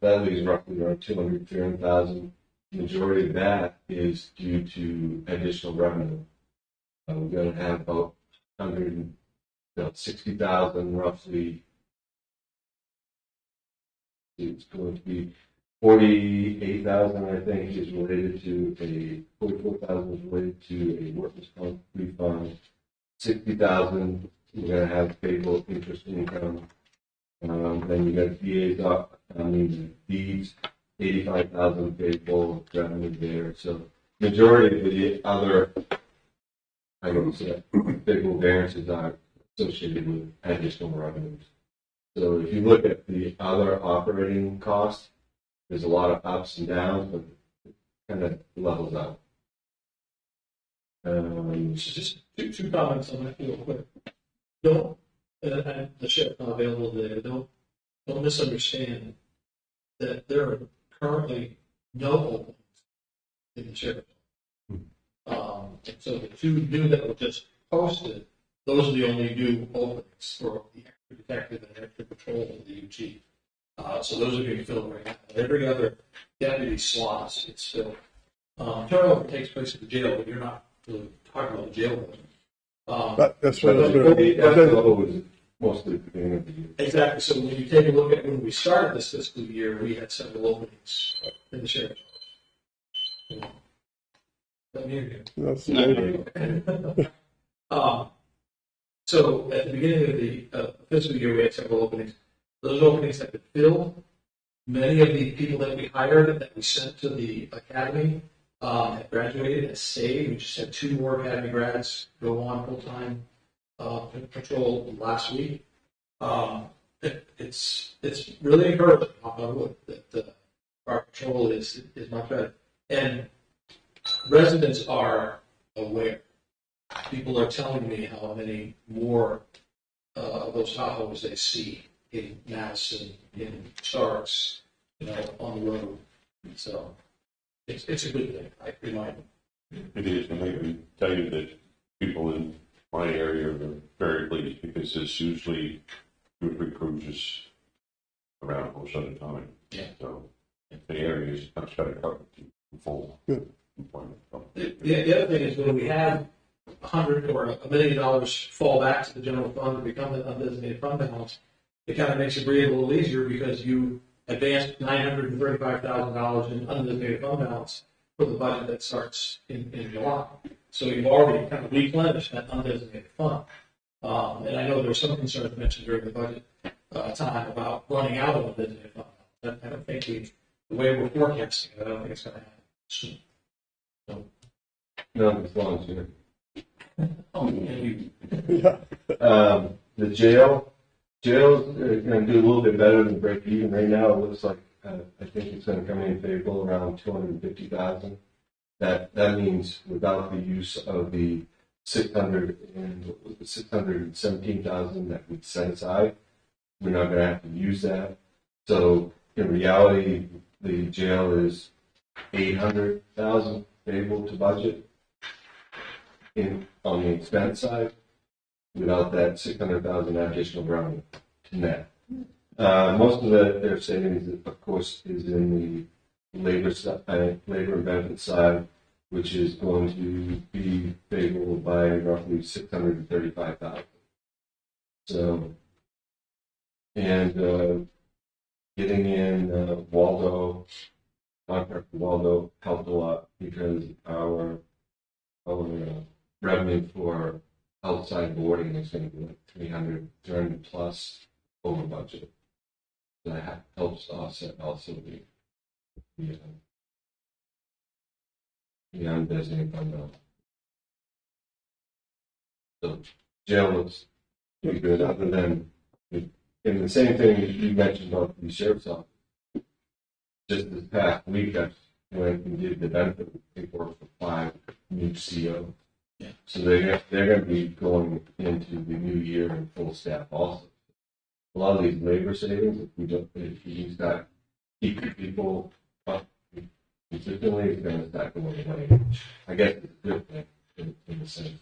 that leaves roughly around 230,000. Majority of that is due to additional revenue. We're going to have about 60,000 roughly. It's going to be 48,000, I think, is related to 44,000 is related to a workers' comp refund. 60,000, we're going to have payable interest income. Then you got deeds, 85,000 payable revenue there. So majority of the other, I would say, payable variances are associated with additional revenues. So if you look at the other operating costs, there's a lot of ups and downs, but it kind of levels out. So just two comments on that real quick. Don't, and the sheriff's not available today, don't misunderstand that there are currently no openings in the sheriff's. And so the 2 new that were just posted, those are the only new openings for the extra detective and extra patrol in the UG. So those are being filled right now. Every other deputy slots, it's filled. Turnover takes place at the jail, but you're not really talking about the jail building. That's what But it's the gonna- FLO is mostly at the beginning of the year. Exactly. So when you take a look at when we started this fiscal year, we had several openings in the sheriff's office. Let me hear you. that's- So at the beginning of the fiscal year, we had several openings. Those openings have been filled. Many of the people that we hired, that we sent to the academy, have graduated, have stayed. We just had 2 more academy grads go on full-time patrol last week. It's really encouraging that our patrol is much better. And residents are aware. People are telling me how many more of those Tahoes they see in Madison, in Starks, on the road. So it's a good thing. I remind them. It is, and I can tell you that people in my area are very pleased because there's usually 2 or 3 cruises around most of the time. Yeah. So the area is much better covered in full Good. employment. The other thing is when we have $100 or $1 million fall back to the general fund to become an undesignated fund balance, it kind of makes it breathe a little easier because you advanced $935,000 in undesignated fund balance for the budget that starts in July. So you've already kind of replenished that undesignated fund. And I know there were some concerns mentioned during the budget time about running out of undesignated fund balance. I don't think the way we're forecasting it, I don't think it's going to happen soon. So, No, as long as you're. and The jail's going to do a little bit better than break even. Right now, it looks like I think it's going to come in favorable around 250,000. That means without the use of the 617,000 that we set aside, we're not going to have to use that. So in reality, the jail is 800,000 favorable to budget on the expense side, without that 600,000 additional revenue to net. Most of their savings, of course, is in the labor and benefit side, which is going to be favorable by roughly 635,000. So, and getting in Waldo, contract with Waldo helped a lot because our revenue for outside boarding is going to be like 300 plus over budget. That helps offset also the undesignated fund balance. So jail looks pretty good, other than in the same thing you mentioned about the sheriff's office. Just this past week, I went and did the benefit paperwork for 5 new CO. Yeah. So they're going to be going into the new year in full staff also. A lot of these labor savings, if you start keeping people up consistently, it's going to start going away. Which I guess it's a good thing in the sense.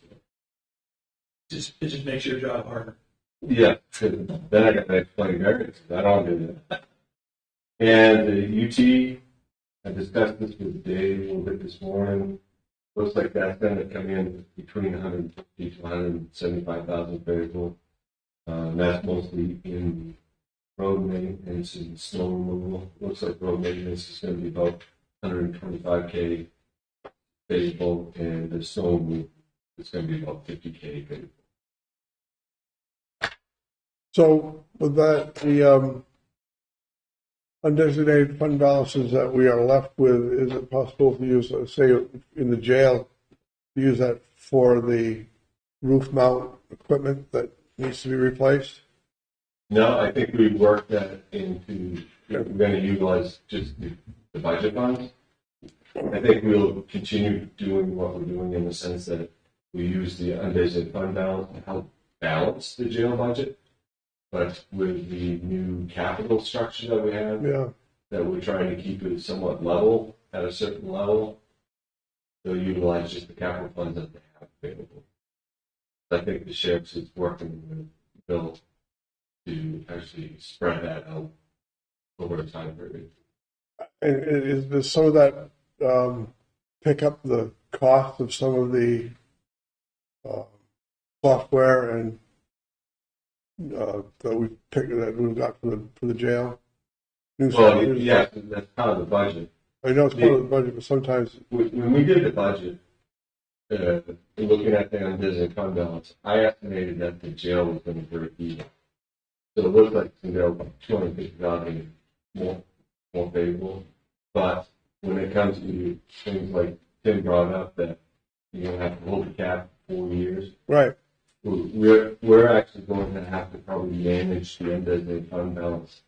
it just makes your job harder. Yeah, then I got to explain variance. I don't do that. And the UT, I discussed this with Dave a little bit this morning. Looks like that's going to come in between 150 to 175,000 favorable. That's mostly in road maintenance and snow removal. Looks like road maintenance is going to be about 125K favorable, and the snow removal is going to be about 50K favorable. So with that, the undesignated fund balances that we are left with, is it possible to use, say, in the jail, to use that for the roof mount equipment that needs to be replaced? No, I think we worked that into, we're going to utilize just the budget funds. I think we'll continue doing what we're doing in the sense that we use the undesignated fund balance to help balance the jail budget. But with the new capital structure that we have, Yeah. that we're trying to keep it somewhat level at a certain level, they'll utilize just the capital funds that they have available. I think the sheriff's is working with Bill to actually spread that out over a time period. And does some of that pick up the cost of some of the software and that we've got for the jail? New Well, software? yeah, that's part of the budget. I know it's part of the budget, but sometimes When we did the budget, looking at the undesignated fund balance, I estimated that the jail was going to break even. So it looks like it's going to go 250,000 more favorable. But when it comes to things like Tim brought up that you're going to have to hold the cap for 4 years. Right. We're actually going to have to probably manage the undesignated fund balance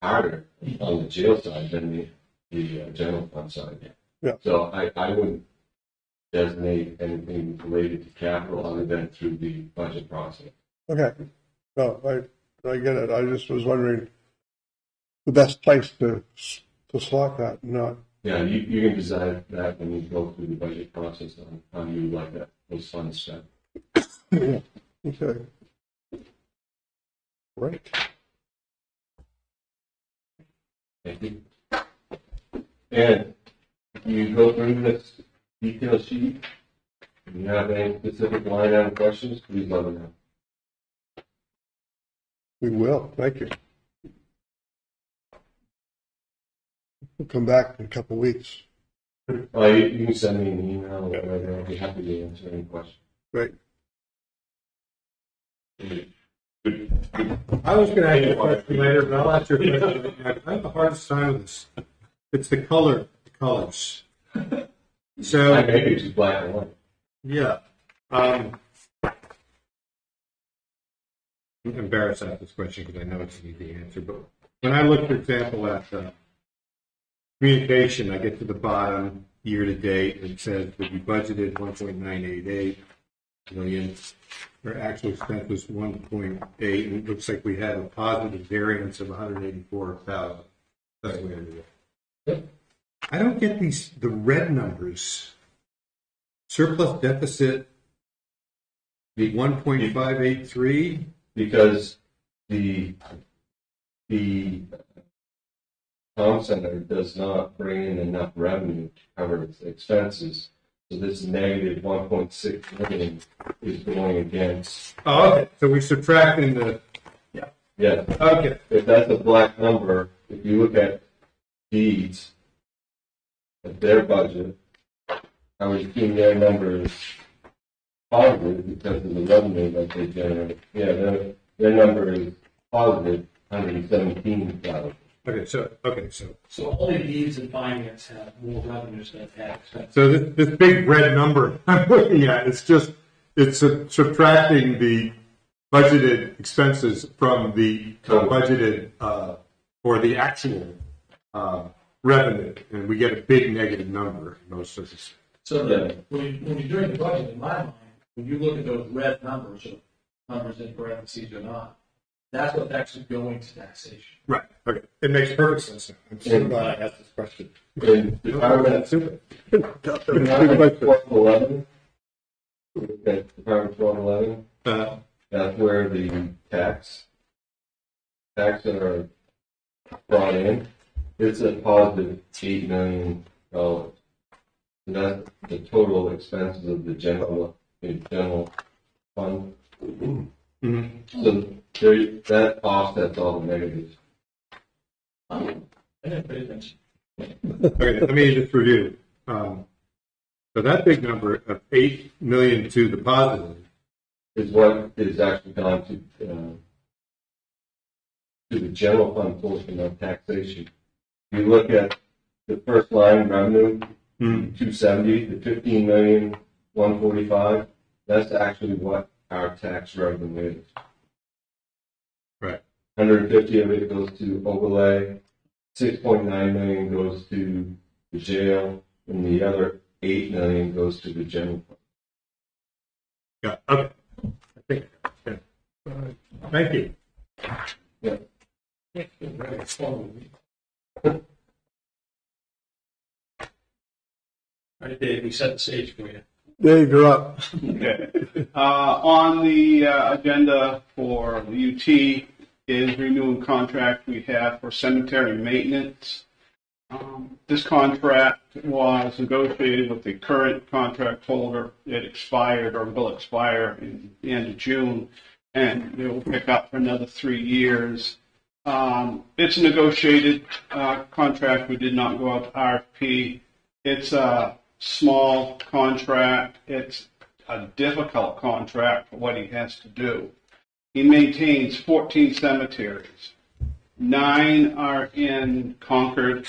harder on the jail side than the general fund side. Yeah. So I wouldn't designate anything related to capital other than through the budget process. Okay. No, I get it. I just was wondering the best place to slot that, not. Yeah, you can decide that when you go through the budget process on how you like that, those funds spent. Yeah. Okay. Right. Thank you. And if you go through this detail sheet, if you have any specific line item questions, please let me know. We will. Thank you. We'll come back in a couple of weeks. You can send me an email or whatever. I'll be happy to answer any questions. Great. I was going to ask you a question later, but I'll ask you a question right now. I have the hardest time with this. It's the colors. So I maybe it's black and white. yeah, I'm embarrassed to ask this question because I know it's an easy answer. But when I look, for example, at communication, I get to the bottom year to date, and it says that we budgeted 1.988 million. Our actual expense was 1.8, and it looks like we had a positive variance of 184,000. That's the way I do it. I don't get the red numbers. Surplus deficit, the 1.583. Because the town center does not bring in enough revenue to cover its expenses. So this negative 1.6 million is going against. Oh, okay. So we're subtracting the. Yeah. Okay. If that's a black number, if you look at deeds, at their budget, I would assume their number is positive because of the revenue that they generate. Yeah, their number is positive 117,000. Okay. So only deeds and finance have more revenues than tax expenses. So this big red number I'm looking at, it's subtracting the budgeted expenses from the budgeted or the actual revenue, and we get a big negative number in most of this. So when you're doing the budget, in my mind, when you look at those red numbers, or numbers in parentheses or not, that's what's actually going to taxation. Right. Okay. It makes perfect sense now. I'm so glad I asked this question. In Department Super. 1211, okay, Department 1211, that's where the tax that are brought in, it's a positive $8 million. So that's the total expenses of the general fund. Mm-hmm. So that offsets all the negatives. I didn't pay attention. Okay, let me just review. So that big number of 8 million to the positive. Is what is actually gone to the general fund portion of taxation. You look at the first line revenue, 270, the 15,145,000. That's actually what our tax revenue is. Right. 150 of it goes to overlay. 6.9 million goes to the jail, and the other 8 million goes to the general fund. Yeah. Okay. I think. Yeah. Thank you. Yeah. All right, Dave, we set the stage for you. Dave, you're up. Okay. On the agenda for the UT is renewing contract we have for cemetery maintenance. This contract was negotiated with the current contract holder. It expired or will expire in the end of June, and it will pick up for another 3 years. It's a negotiated contract. We did not go out to RFP. It's a small contract. It's a difficult contract for what he has to do. He maintains 14 cemeteries. 9 are in Concord,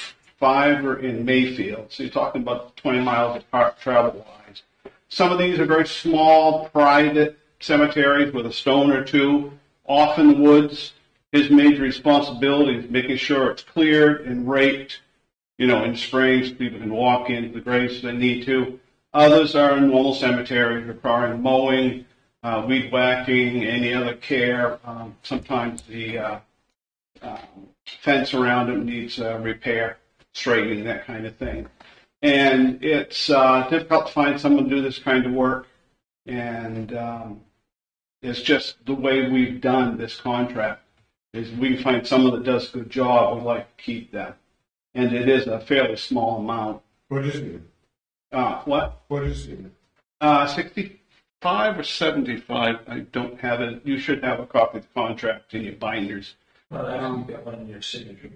5 are in Mayfield. So you're talking about 20 miles apart travel-wise. Some of these are very small, private cemeteries with a stone or two off in the woods. His major responsibility is making sure it's cleared and raked, in spring so people can walk into the graves if they need to. Others are in normal cemeteries requiring mowing, weed whacking, any other care. Sometimes the fence around it needs repair, straightening, that kind of thing. And it's difficult to find someone to do this kind of work. And it's just the way we've done this contract is we find someone that does a good job, we'd like to keep them. And it is a fairly small amount. What is it? What? What is it? 65 or 75? I don't have it. You should have a copy of the contract in your binders. Well, actually, you got one in your signature.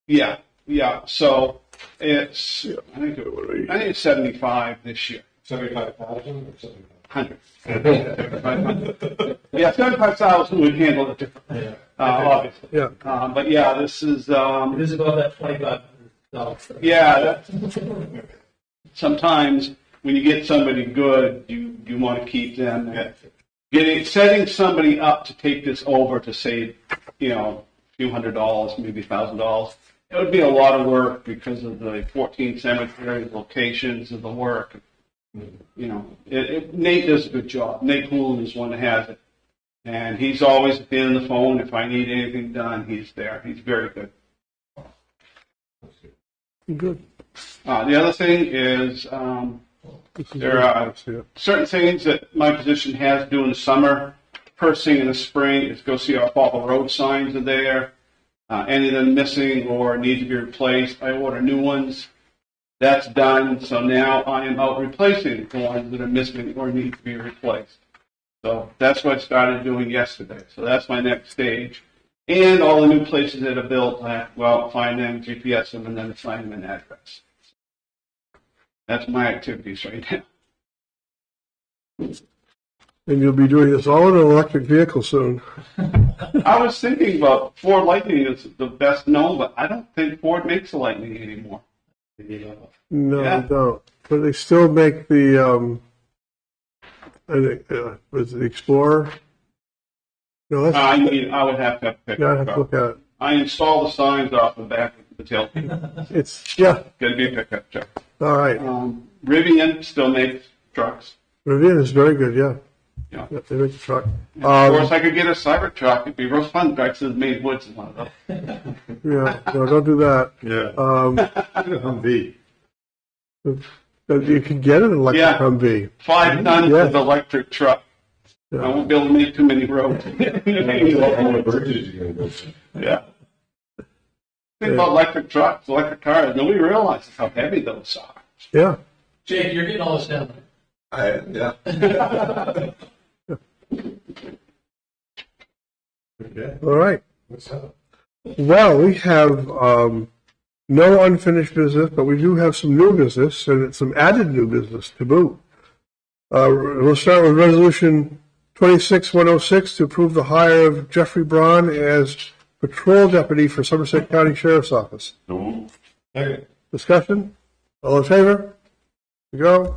Yeah. Yeah. So it's, I think it's 75 this year. 75,000 or 100. 75,000. Yeah, 75,000 would handle it differently, obviously. Yeah. But yeah, this is, It is about that $2,500. yeah, sometimes when you get somebody good, you want to keep them. Setting somebody up to take this over to save, a few $100, maybe $1,000, it would be a lot of work because of the 14 cemetery locations of the work. Nate does a good job. Nate Poulin is one that has it. And he's always at the end of the phone. If I need anything done, he's there. He's very good. Good. The other thing is there are certain things that my position has to do in the summer. First thing in the spring is go see if all the road signs are there. Any of them missing or need to be replaced, I order new ones. That's done, so now I am out replacing the ones that are missing or need to be replaced. So that's what I started doing yesterday. So that's my next stage. And all the new places that are built, I have to go out, find them, GPS them, and then assign them an address. That's my activities right now. And you'll be doing this all in an electric vehicle soon. I was thinking about Ford Lightning is the best known, but I don't think Ford makes a Lightning anymore. No, Yeah. they don't. But they still make the, was it the Explorer? No, that's, I would have to have a yeah, I pickup have to truck. look at it. I install the signs off the back of the tailgate. It's, yeah, Got to be a pickup truck. all right. Rivian still makes trucks. Rivian is very good, yeah. Yeah. Yeah, they make the truck. And of course, I could get a cyber truck. It'd be real fun. Back to the Maine woods and one of those. Yeah, no, don't do that. Yeah. Humvee. You can get an electric Yeah. Humvee. 5 tons Yeah. of electric truck. I Yeah. won't be able to make too many roads. Bridges you're gonna go to. Yeah. Think about electric trucks, electric cars. Nobody realizes how heavy those are. Yeah. Jake, you're getting all this down there. Yeah. Okay. All right. What's up? Well, we have no unfinished business, but we do have some new business and some added new business to boot. We'll start with Resolution 26-106 to approve the hire of Jeffrey Braun as patrol deputy for Somerset County Sheriff's Office. So, Okay. Discussion? All in favor? Here we go.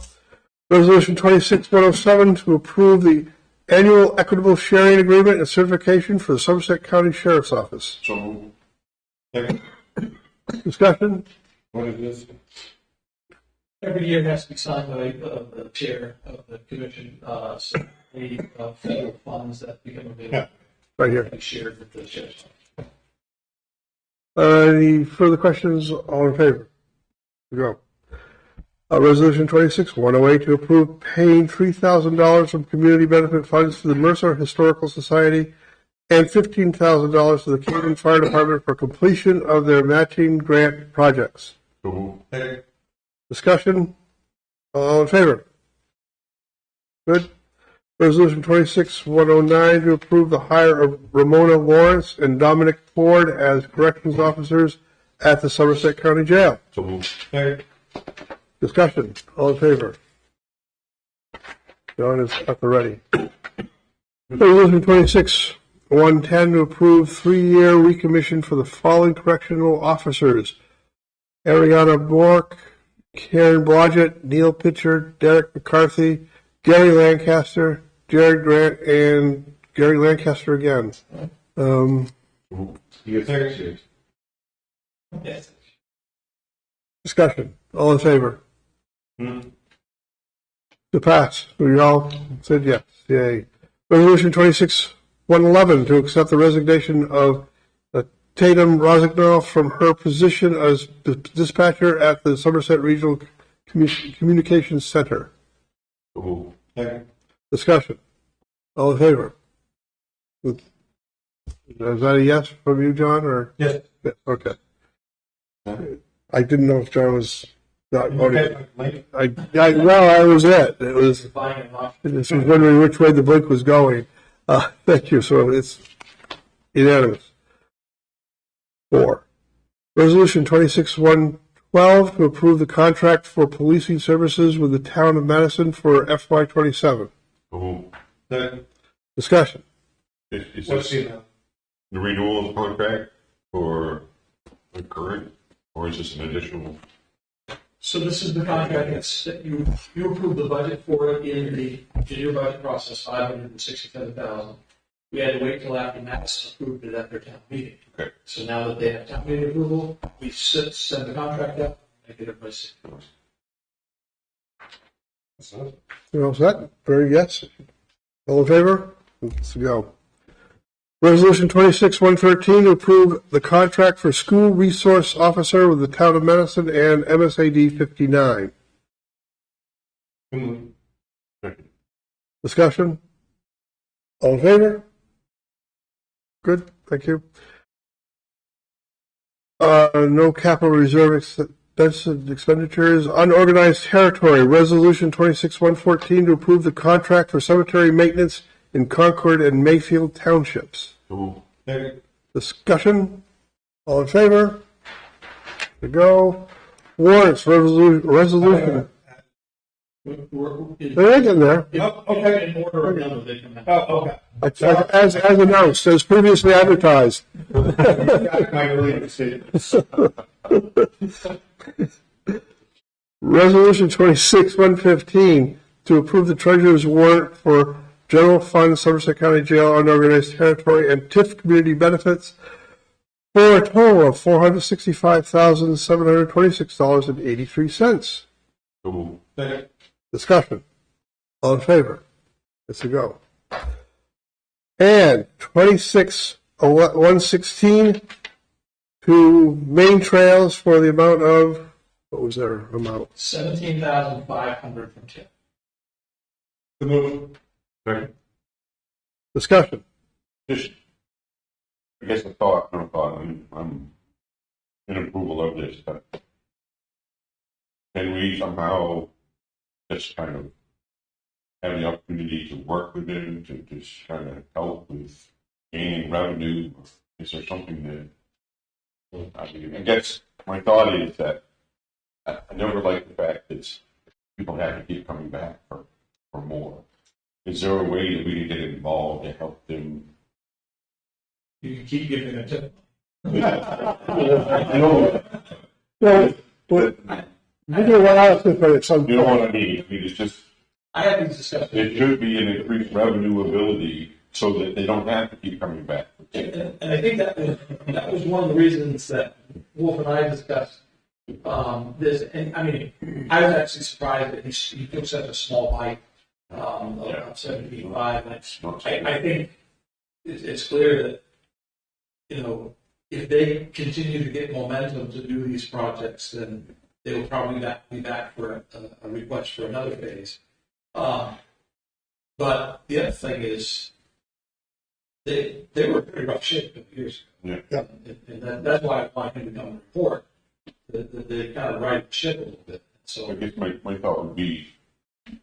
Resolution 26-107 to approve the annual equitable sharing agreement and certification for the Somerset County Sheriff's Office. so Okay. Discussion? What is this? Every year it has to be signed by the chair of the commission, so any federal funds that become available Right here. be shared with the sheriff's office. Any further questions? All in favor? Here we go. Resolution 26-108 to approve paying $3,000 from community benefit funds to the Mercer Historical Society and $15,000 to the Canton Fire Department for completion of their matching grant projects. Okay. Discussion? All in favor? Good. Resolution 26-109 to approve the hire of Ramona Lawrence and Dominic Ford as corrections officers at the Somerset County Jail. Okay. Discussion? All in favor? John is at the ready. Resolution 26-110 to approve 3-year recommission for the following correctional officers: Ariana Bork, Karen Blodgett, Neil Pitcher, Derek McCarthy, Gary Lancaster, Jared Grant, and Gary Lancaster again. You get second. Yes. Discussion. All in favor? Hmm. To pass. We all said yes. Yay. Resolution 26-111 to accept the resignation of Tatum Rosignol from her position as dispatcher at the Somerset Regional Communications Center. Oh, Discussion. All in favor? Is that a yes from you, John, or? Yes. Yeah, okay. I didn't know if John was not voting. I was it. It was, this was wondering which way the blink was going. Thank you. So it's unanimous. 4. Resolution 26-112 to approve the contract for policing services with the town of Madison for FY27. oh. Discussion. Is What's this the the renewal of the contract for the current, or is this an additional? So this is the contract that you approved the budget for it in your budget process, $567,000. We had to wait till after Matt's approved it at their town meeting. Okay. So now that they have town meeting approval, we send the contract up, and get everybody signed. You all set? Very yes. All in favor? Let's go. Resolution 26-113 to approve the contract for school resource officer with the town of Madison and MSAD 59. Discussion? All in favor? Good, thank you. No capital reserve expenditures. Unorganized territory. Resolution 26-114 to approve the contract for cemetery maintenance in Concord and Mayfield townships. Oh, Discussion? All in favor? To go. Warrants. Resolution. They're getting there. Okay. In order of number, they come out. Oh, okay. As announced, as previously advertised. Resolution 26-115 to approve the treasurer's warrant for general fund, Somerset County Jail, unorganized territory, and TIF community benefits for a total of $465,726.83. oh. Discussion. All in favor? Let's go. And 26-116 to Maine Trails for the amount of, what was their amount? $17,500 from TIP. The move. Second. Discussion. Just, I guess I'm in approval of this, but can we somehow just kind of have the opportunity to work with them to just kind of help with gaining revenue? Is there something that, I guess my thought is that I never like the fact that people have to keep coming back for more. Is there a way that we can get involved to help them? You can keep giving a tip. Well, but we do what else at some You know point. what I mean? I mean, it's just, I had these discussions. it should be an increased revenue ability so that they don't have to keep coming back. And I think that was one of the reasons that Wolf and I discussed this. And I mean, I was actually surprised that he took such a small bite of 75. And I think it's clear that, you know, if they continue to get momentum to do these projects, then they will probably be back for a request for another phase. But the other thing is, they were in pretty rough shape a couple years ago. Yeah. And that's why I want him to come and report, that they kind of right the ship a little bit. So I guess my thought would be,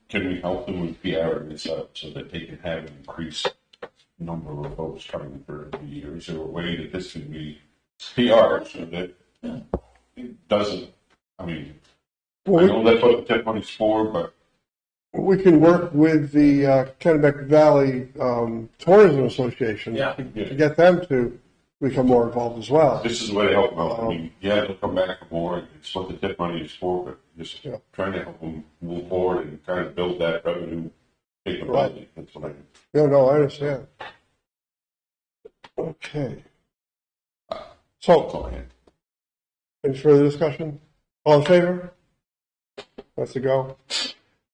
can we help them with PRing this up so that they can have an increased number of folks coming for the year? Is there a way that this can be PR so that it doesn't, I mean, I know that's what the TIP money's for, but We can work with the Kennebec Valley Tourism Association Yeah. to get them to become more involved as well. This is the way to help them out. I mean, yeah, they'll come back more, and it's what the tip money is for, but just Yeah. trying to help them move forward and kind of build that revenue capability. That's what I mean. Yeah, no, I understand. Okay. So, That's all I had. any further discussion? All in favor? That's a go.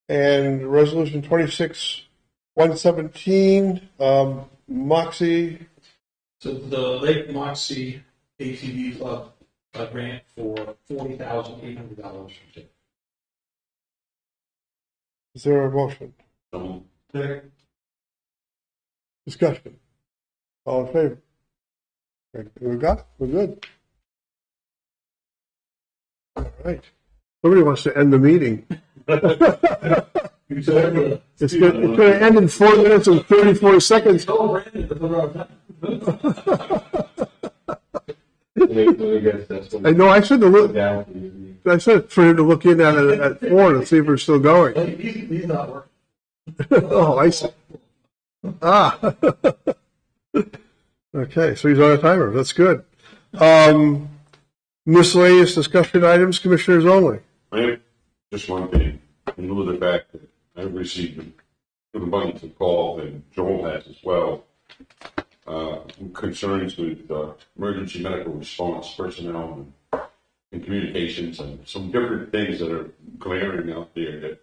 And resolution 26-117, Moxie, So the Lake Moxie ATV Club grant for $40,800. is there a motion? So, Discussion. All in favor? Okay, we're good. All right. Somebody wants to end the meeting. It's going to end in 4 minutes and 34 seconds. I know, I said to look, I said for him to look in at 4 to see if we're still going. He's not working. Oh, I see. Ah. Okay, so he's on a timer. That's good. Miscellaneous discussion items, commissioners only. I have just one thing, in lieu of the fact that I've received an abundance of calls, and Joel has as well, concerns with emergency medical response personnel and communications and some different things that are glaring out there that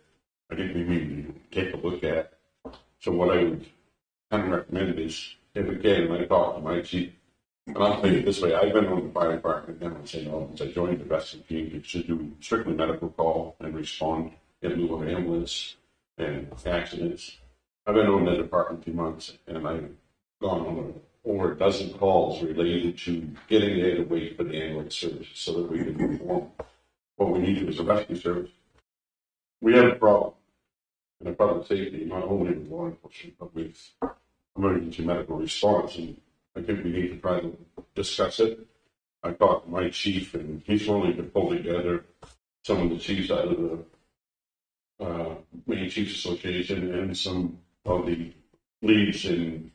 I think we need to take a look at. So what I would kind of recommend is, if again, I talk to my chief, and I'll tell you this way, I've been on the fire department now in St. Albans. I joined the rescue team to do strictly medical call and respond in lieu of ambulance and accidents. I've been on the department 2 months, and I've gone on over a dozen calls related to getting there to wait for the ambulance service so that we can move on. What we need is a rescue service. We have a problem, and a public safety, not only with law enforcement, but with emergency medical response, and I think we need to try to discuss it. I talked to my chief, and he's willing to pull together some of the chiefs out of the Maine Chiefs Association and some of the leads in,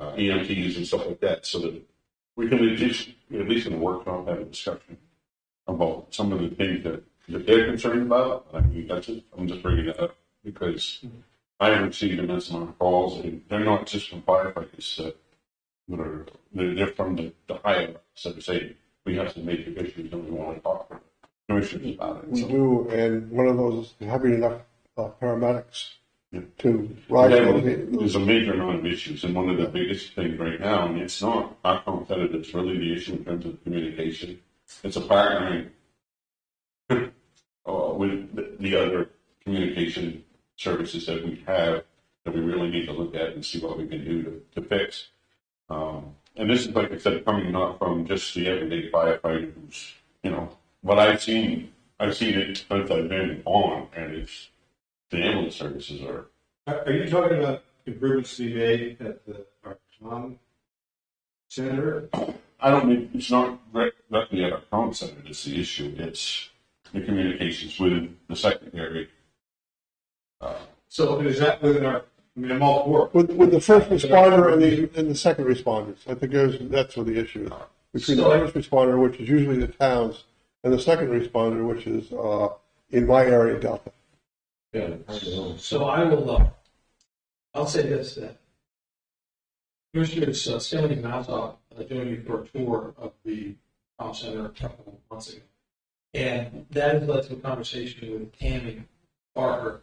EMTs and stuff like that, so that we can at least in a workshop have a discussion about some of the things that they're concerned about. I mean, that's it. I'm just bringing it up because I have received immense amount of calls, and they're not just from firefighters they're from the higher ups that say we have some major issues and we want to talk to commissioners about it. We So, do, and one of those is having enough paramedics Yeah. to ride. there's a major amount of issues, and one of the biggest things right now, and it's not our competitors really the issue in terms of communication. It's a partnering with the other communication services that we have that we really need to look at and see what we can do to fix. And this is, like I said, coming not from just the everyday firefighter who's, what I've seen it since I've been on, and it's the ambulance services are. Are you talking about improvements to be made at our comm center? I don't mean, it's not directly at our comm center that's the issue, it's the communications with the secretary. So is that within our, I'm all for it. With the first responder and the second responders, I think that's what the issue is. Between the first responder, which is usually the towns, and the second responder, which is in my area, Delta. Yeah. So I'll say this, that Commissioners Stanley and Maltop joined me for a tour of the comm center a couple of months ago. And that has led to a conversation with Tammy Barker.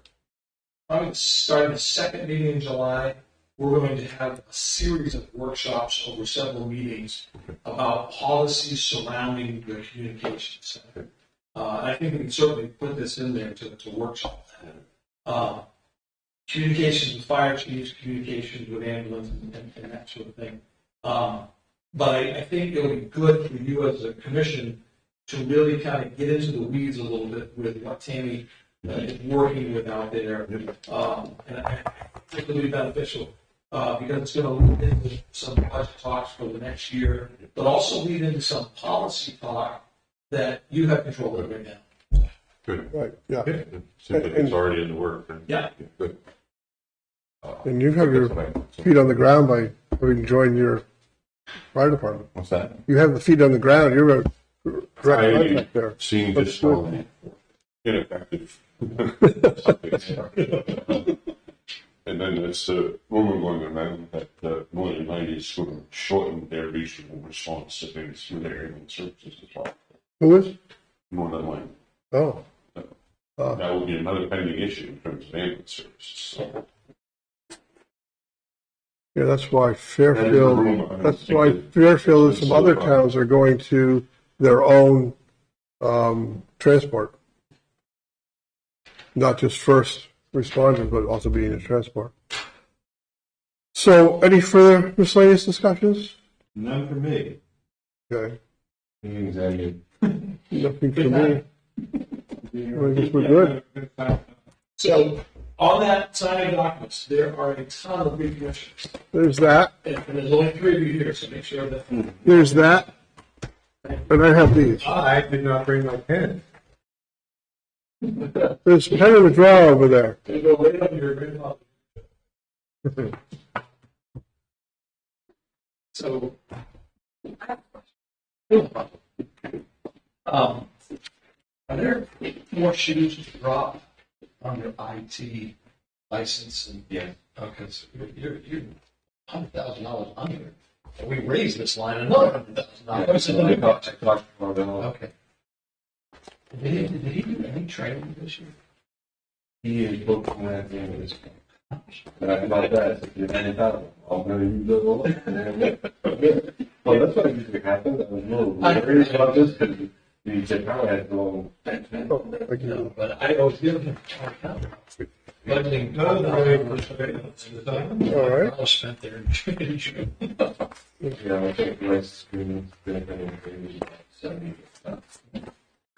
Probably starting the second meeting in July, we're going to have a series of workshops over several meetings about policies surrounding the communication center. I think we can certainly put this in there to workshop that. Communications with fire chiefs, communications with ambulance, and that sort of thing. But I think it'll be good for you as a commission to really kind of get into the weeds a little bit with what Tammy is working with out there. And I think it'll be beneficial because it's going to lead into some budget talks for the next year, but also lead into some policy talk that you have control of right now. Good. Right, yeah. Seems like it's already in the work. Yeah. Good. And you have your feet on the ground by having joined your Fire department. What's that? You have the feet on the ground, you're a direct contact there. Seeing That's just good. ineffective. And then it's when we're going to amend that Northern Light is going to shorten their reasonable response to things through their ambulance services as well. Who is? Northern Light. Oh, That will be another pending issue in terms of ambulance services. So yeah, that's why that is a Fairfield, rumor. I don't that's think why that- Fairfield and some other So, towns are going to their own, transport. Not just first responders, but also being in transport. So, any further miscellaneous discussions? None for me. Okay, Meetings ended. nothing for me. I guess we're good. So on that side of documents, there are a ton of recommissions. There's that, And there's only 3 of you here, so make sure that. there's that, and I have these. I did not bring my pen. There's a pen in the drawer over there. You go right up your green log. So. Are there more shoes to drop on your IT license? And Yeah. okay, so you're $100,000 under. And we raised this line another $100,000. I talked about it. Okay. Did he do any training this year? He is booked from that game of this game. About that, if you're any time, I'll know you do all that. Well, that's what usually happens. I was more worried about this because the Japan had gone. Oh, thank you. But I always give him a hard time. Budgeting All right. $12 spent there in June. Yeah, I think the last screen has been maybe 70.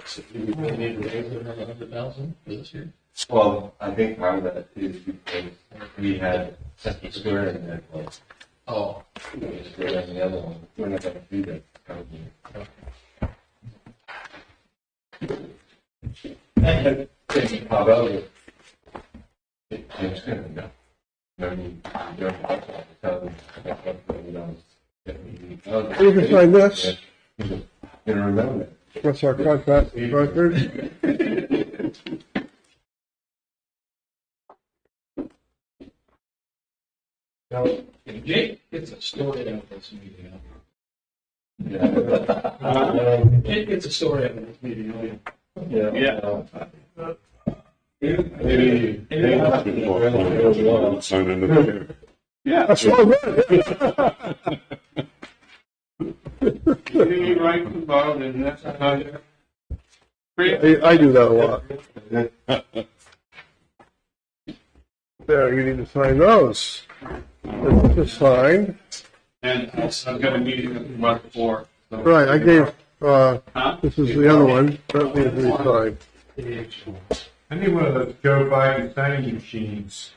So do we need to raise it another 100,000 for this year? Well, I think part of that is because we had Central Square and then like, Oh, Square and the other one. We're not going to do that. However, it's going to go. I mean, you're You can sign this. You know, remember that. What's our contract record? now, if Jake gets a story out of this meeting, Jake gets a story out of this meeting, Yeah. Maybe sign in the paper. Yeah, That's all good. he writes about it, and that's how you. I do that a lot. There, you need to sign those. This is signed. And I've got a meeting with the month before. So. Right, I gave, Huh? this is the other one. That needs to be signed. I need one of those Joe Biden signing machines.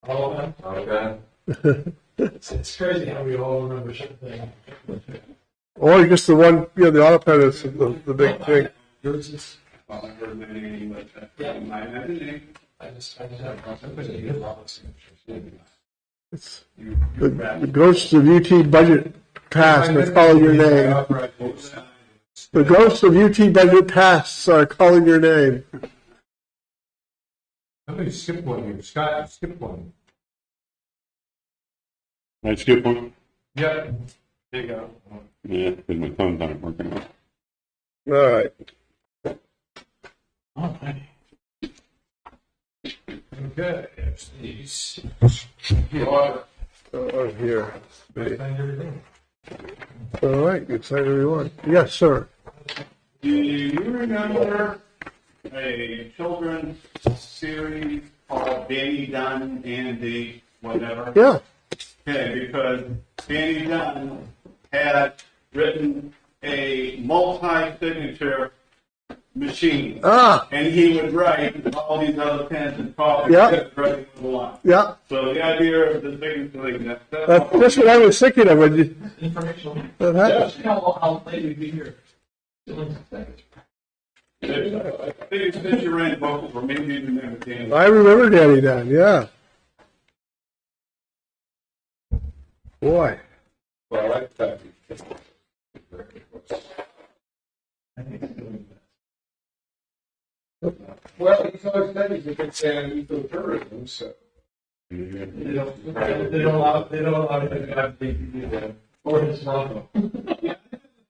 all of them. Okay. It's crazy how we all remember something. Or just the one, yeah, the auto pen is the big thing. Yours is, Well, I heard the name, but Yeah. my name. I just have somebody get a lot of signatures. It's the ghosts of UT budget past are calling your name. The ghosts of UT budget pasts are calling your name. Somebody skipped one here. Scott, skip one. I skip one? Yep. There you go. Yeah, because my tongue's not working out. All right. All right. Okay, there's these. Here. Signed everything. All right, you sign everyone. Yes, sir. Do you remember a children's series called Danny Dunn and the whatever? Yeah. Okay, because Danny Dunn had written a multi-signature machine. Ah, And he would write with all these other pens and copies, Yeah. just writing with one. yeah. So the idea of the signature thing, That's what I was thinking of when you, Informational. that happened. Just how late we'd be here. Still in seconds. I think it's since you ran both, or maybe even never came. I remember Danny Dan, yeah. Boy. Well, I like that. I think it's doing Well, he's always said he's a big fan of ecotourism, so. They don't allow him to have the or his mom.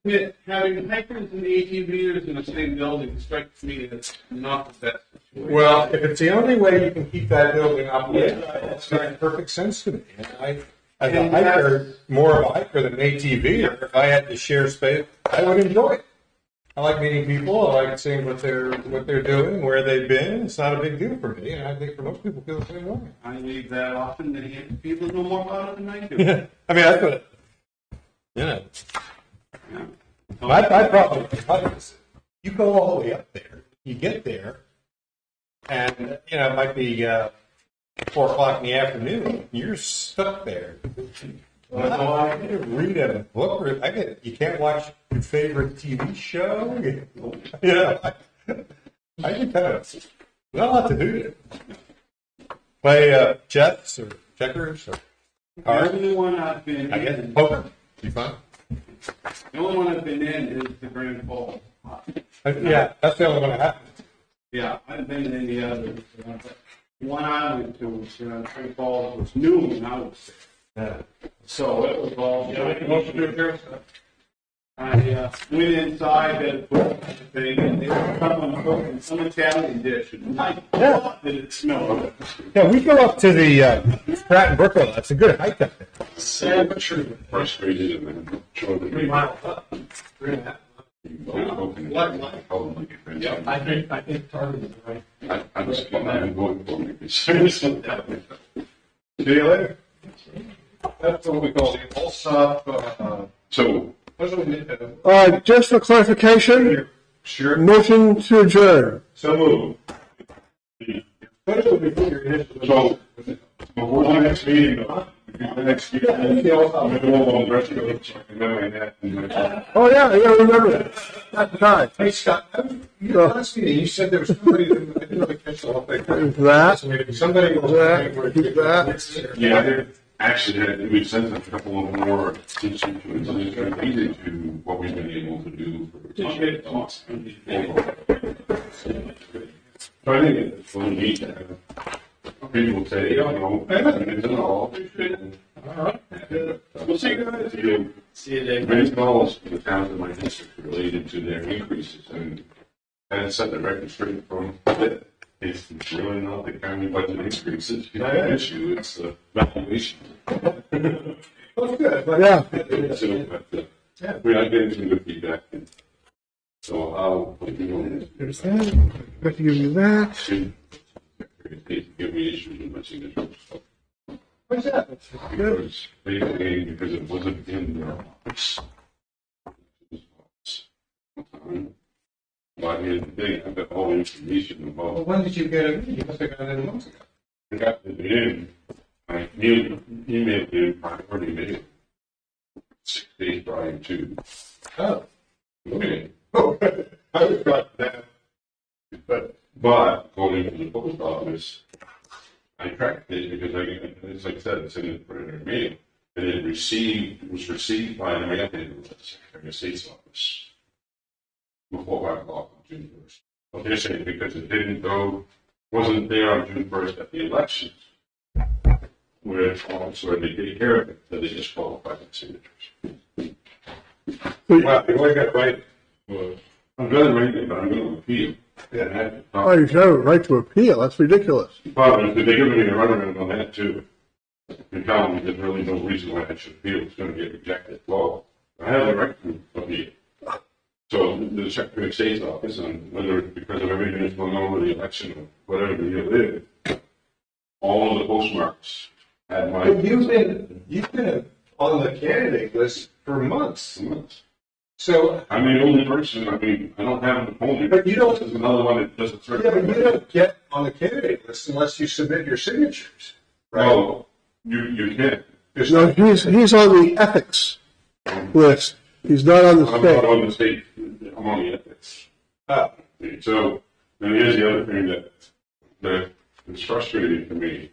Yeah, having hikers and ATVers in the same building strikes me as not the best. Well, if it's the only way you can keep that building operating, that makes perfect sense to me. And as a hiker, more of a hiker than an ATV, if I had to share space, I would enjoy it. I like meeting people. I like seeing what they're doing, where they've been. It's not a big deal for me, and I think for most people, feel the same way. I leave that often, and people know more about it than I do. Yeah, I mean that's what. Yeah. My problem with hikers, you go all the way up there, you get there, and it might be 4 o'clock in the afternoon. You're stuck there. I can read a book, or you can't watch your favorite TV show. I can kind of not a lot to do. Play chess or checkers or The cards. only one I've been I guess in, poker. Be fun. the only one I've been in is the Grand Falls. Yeah, that's the only one I have. Yeah, I've been in the others. The one I went to was Grand Falls was new when I was there. So it was all. I went inside and put thing, and they were cooking some Italian dish, and I thought that it smelled. Yeah, we go up to the Pratt and Brookville. That's a good hike up there. Frustrated and then showing 3 miles up. 3.5. Yeah, I think Target is right. I'm just kidding. I'm going for me. Seriously. See you later. That's what we call the Allsop, So, what's it? Just for clarification, Sure. motion to adjourn. So move. What would we put your initial? So, before the next meeting, the next meeting, I'm going to rest of it, so I can remember that. And Oh, yeah, I gotta remember that. That's the time. Hey, Scott, last meeting, you said there was somebody that I didn't really catch the whole thing. That, Somebody was. that. Yeah, I did. Actually, we've sent a couple of more institutions related to what we've been able to do for So I think it's really neat to have people say, it's an all. We'll see you guys. See you, Dave. Many calls from the towns in my district related to their increases, and set the record straight from it. It's really not the county budget increases, the issue, it's the valuation. That's good. Yeah. So, but, we're not getting some good feedback. And so I'll, There's that. Got to give you that. give me issues with my signature. What's that? Because it wasn't in there. Well, I mean, I've got all the information about. Well, when did you get it? You must have gotten it months ago. I got it in. I emailed him priority mail 6 days prior to. Oh. Okay. I was like that. But going into the post office, I tracked it because it's like I said, it's in the priority mail. And it was received by the mail handler at the Secretary of State's office before 5 o'clock on June 1st. Well, they're saying because it wasn't there on June 1st at the elections, where they take care of it, that they just qualified the signatures. Well, you only got to write. I'm going to write it, but I'm going to appeal. Yeah. Oh, you should have a right to appeal. That's ridiculous. Well, they're giving me a runaround on that too. They're telling me there's really no reason why I should appeal. It's going to get rejected. Well, I have the right to appeal. So the Secretary of State's office, and whether it's because of everything that's going on with the election or whatever the deal is, all of the postmarks had my. But you've been on the candidate list for months. So, I'm the only person. I mean, I don't have an opponent. But you don't- There's another one that doesn't serve. yeah, but you don't get on the candidate list unless you submit your signatures, right? Well, you can't. No, he's on the ethics list. He's not on the I'm not state. on the state. I'm on the ethics. So, and here's the other thing that is frustrating to me,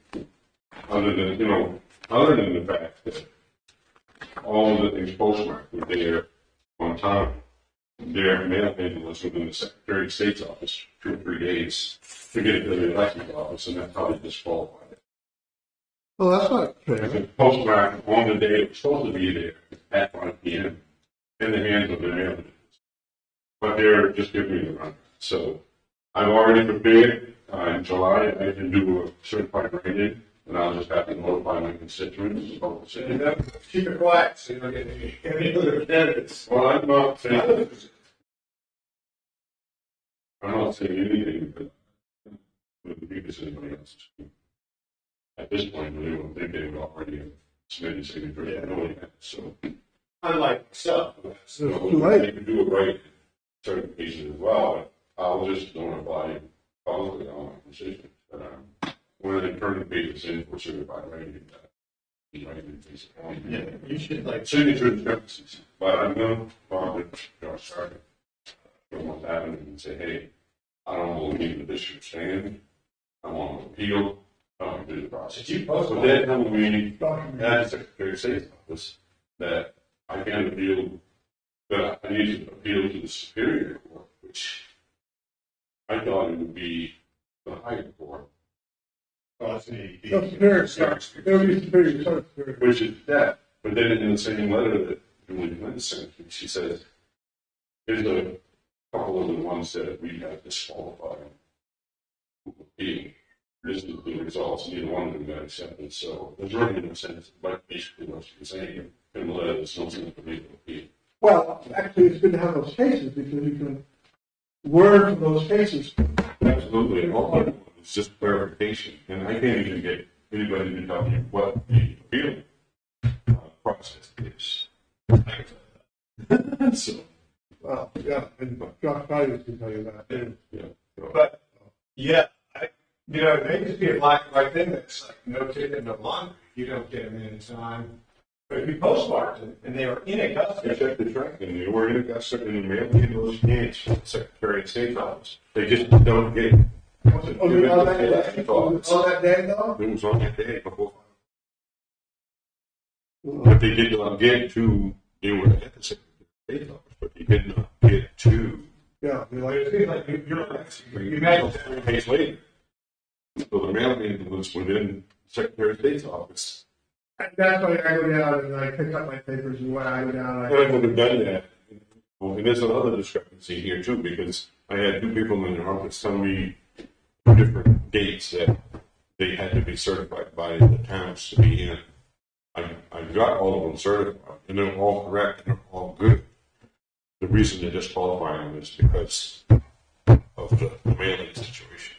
other than the fact that all of the things postmarked were there on time. Their mail handler was within the Secretary of State's office 2 or 3 days to get it to the elections office, and that probably disqualified it. Well, that's not fair. Because postmark on the day it was supposed to be there at 5 p.m. in the hands of the mail handlers. But they're just giving me the run. So I've already prepared. In July, I can do a certified write-in, and I'll just have to notify my constituents about the city. Keep it quiet, so you don't get any other candidates. Well, I'm not saying anything, but because anybody else. At this point, we don't think they would already submitted signatures. Yeah. Nobody has, so. Unlike myself. So Too late. they can do a right certification as well, but I'll just notify publicly all my constituents that when they turn the papers in for certified writing, Yeah, you should like. signature discrepancies, but I'm going to talk with Josh Sargent from what's happening and say, hey, I don't believe that this should stand. I want to appeal. Do the process. Did you post But then when we had the Secretary of State's office that I can appeal, that I need to appeal to the Superior Court, which I thought it would be the higher court, No, Superior, it'll be Superior, sorry, Superior. which is that. But then in the same letter that Julie Flynn sent me, she says, here's a couple of the ones that we have disqualified. Appeal. This is the results, neither one of them got accepted, so there's really no sense, like basically what you're saying, in the letter, there's no sense for me to appeal. Well, actually, it's good to have those cases because you can word from those cases. Absolutely, and all I want is just clarification, and I can't even get anybody to tell me what the appeal process is. So, Well, yeah, and Josh Values can tell you that. yeah. So, But, yeah, it may just be a black and white thing that's like no ticket, no laundry. If you don't get them in time. But if you postmarked them and they were in I Augusta, checked the track, and they were in Augusta, and the mail handlers hands from the Secretary of State's office. They just don't get it. On that day though? It was on that day before. But they did not get to, they were at the Secretary of State's office, but they did not get to. Yeah, you're like, it seems like you You imagine 3 days later. So the mail handler was within the Secretary of State's office. that's why I go down and I pick up my papers and when I go down, And I would have done that. Well, and there's another discrepancy here too, because I had 2 people in their office tell me 2 different dates that they had to be certified by the towns to be in. I got all of them certified, and they're all correct, and they're all good. The reason they're disqualifying them is because of the mailing situation.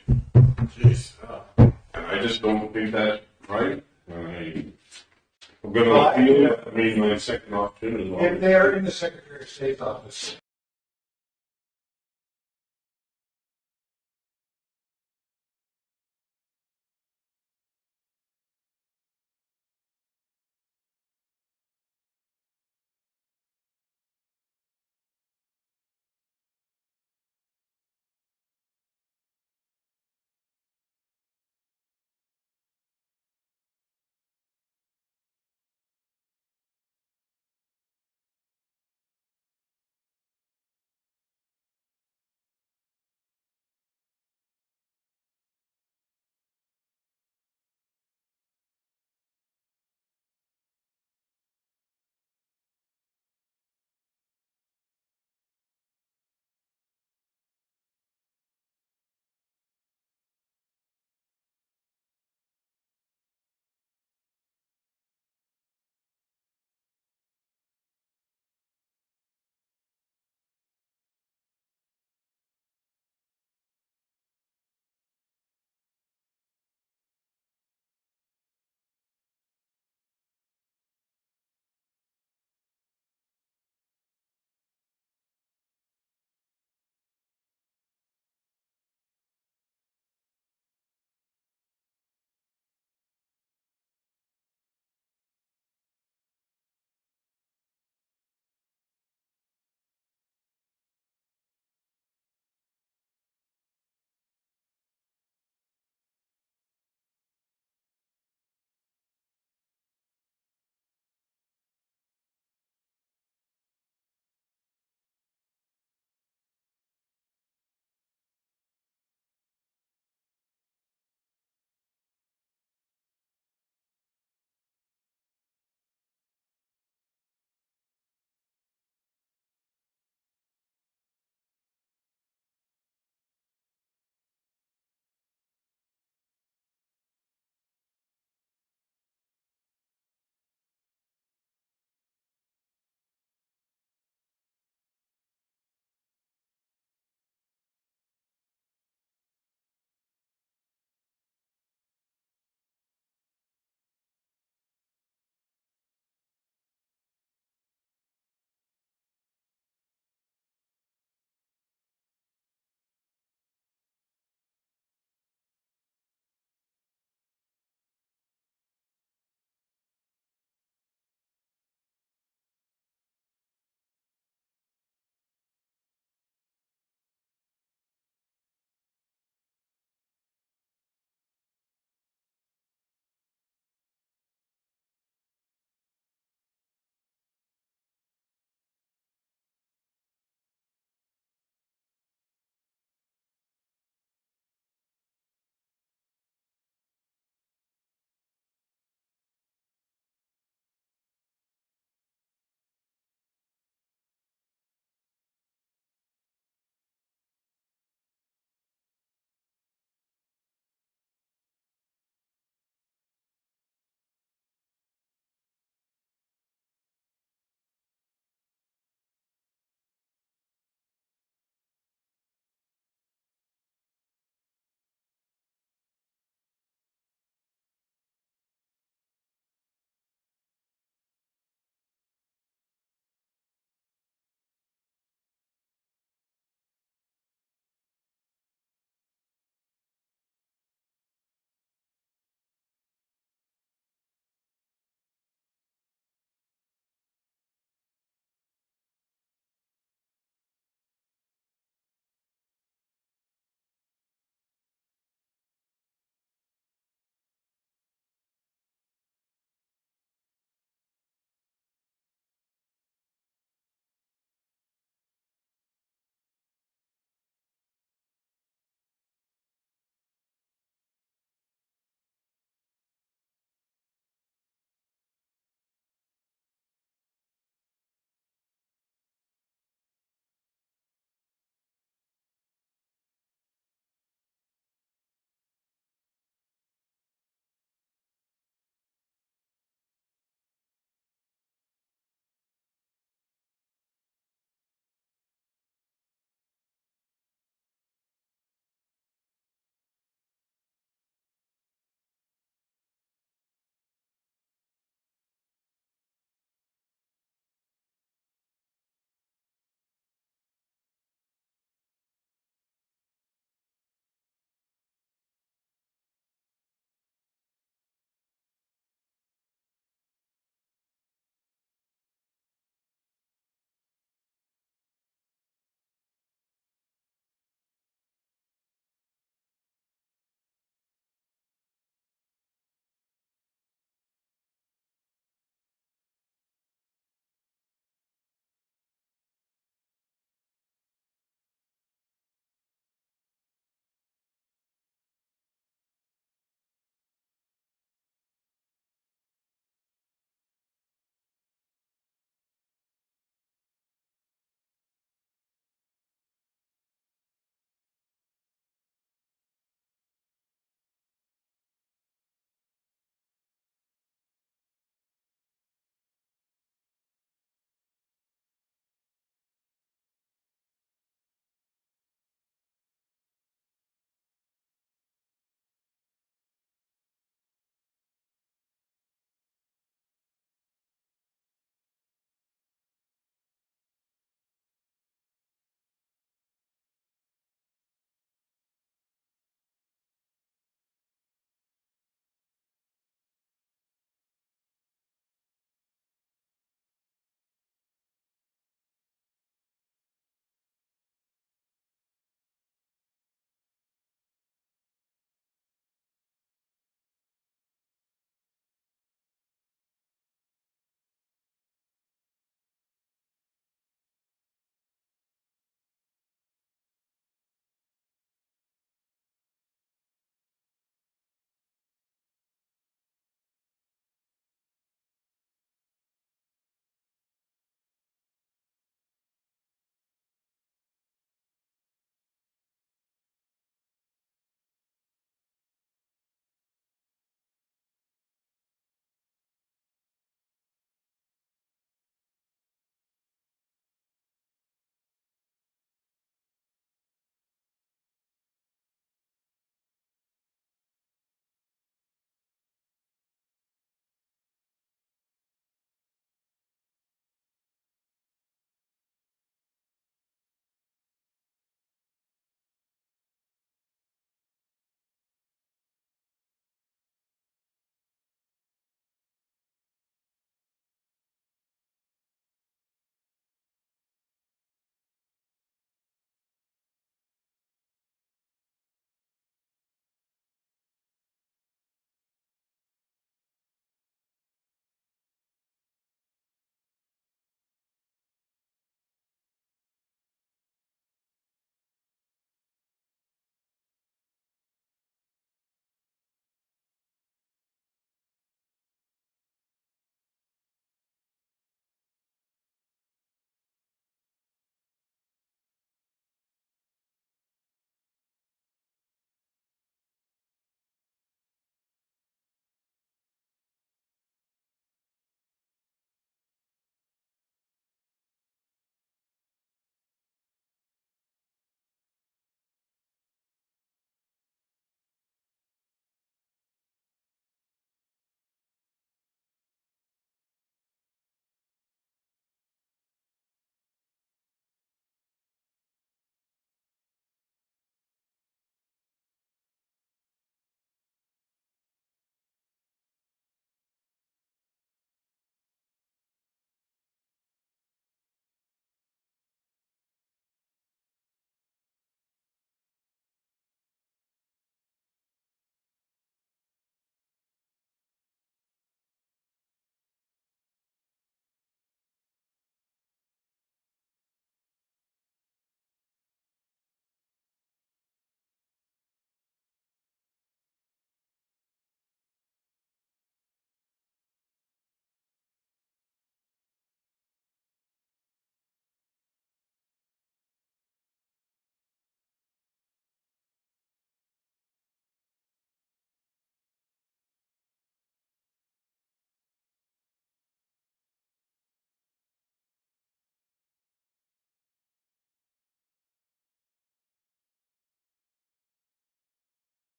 Jeez. And I just don't think that's right. I'm going to Well, appeal. I mean, my second option is. If they are in the Secretary of State's office,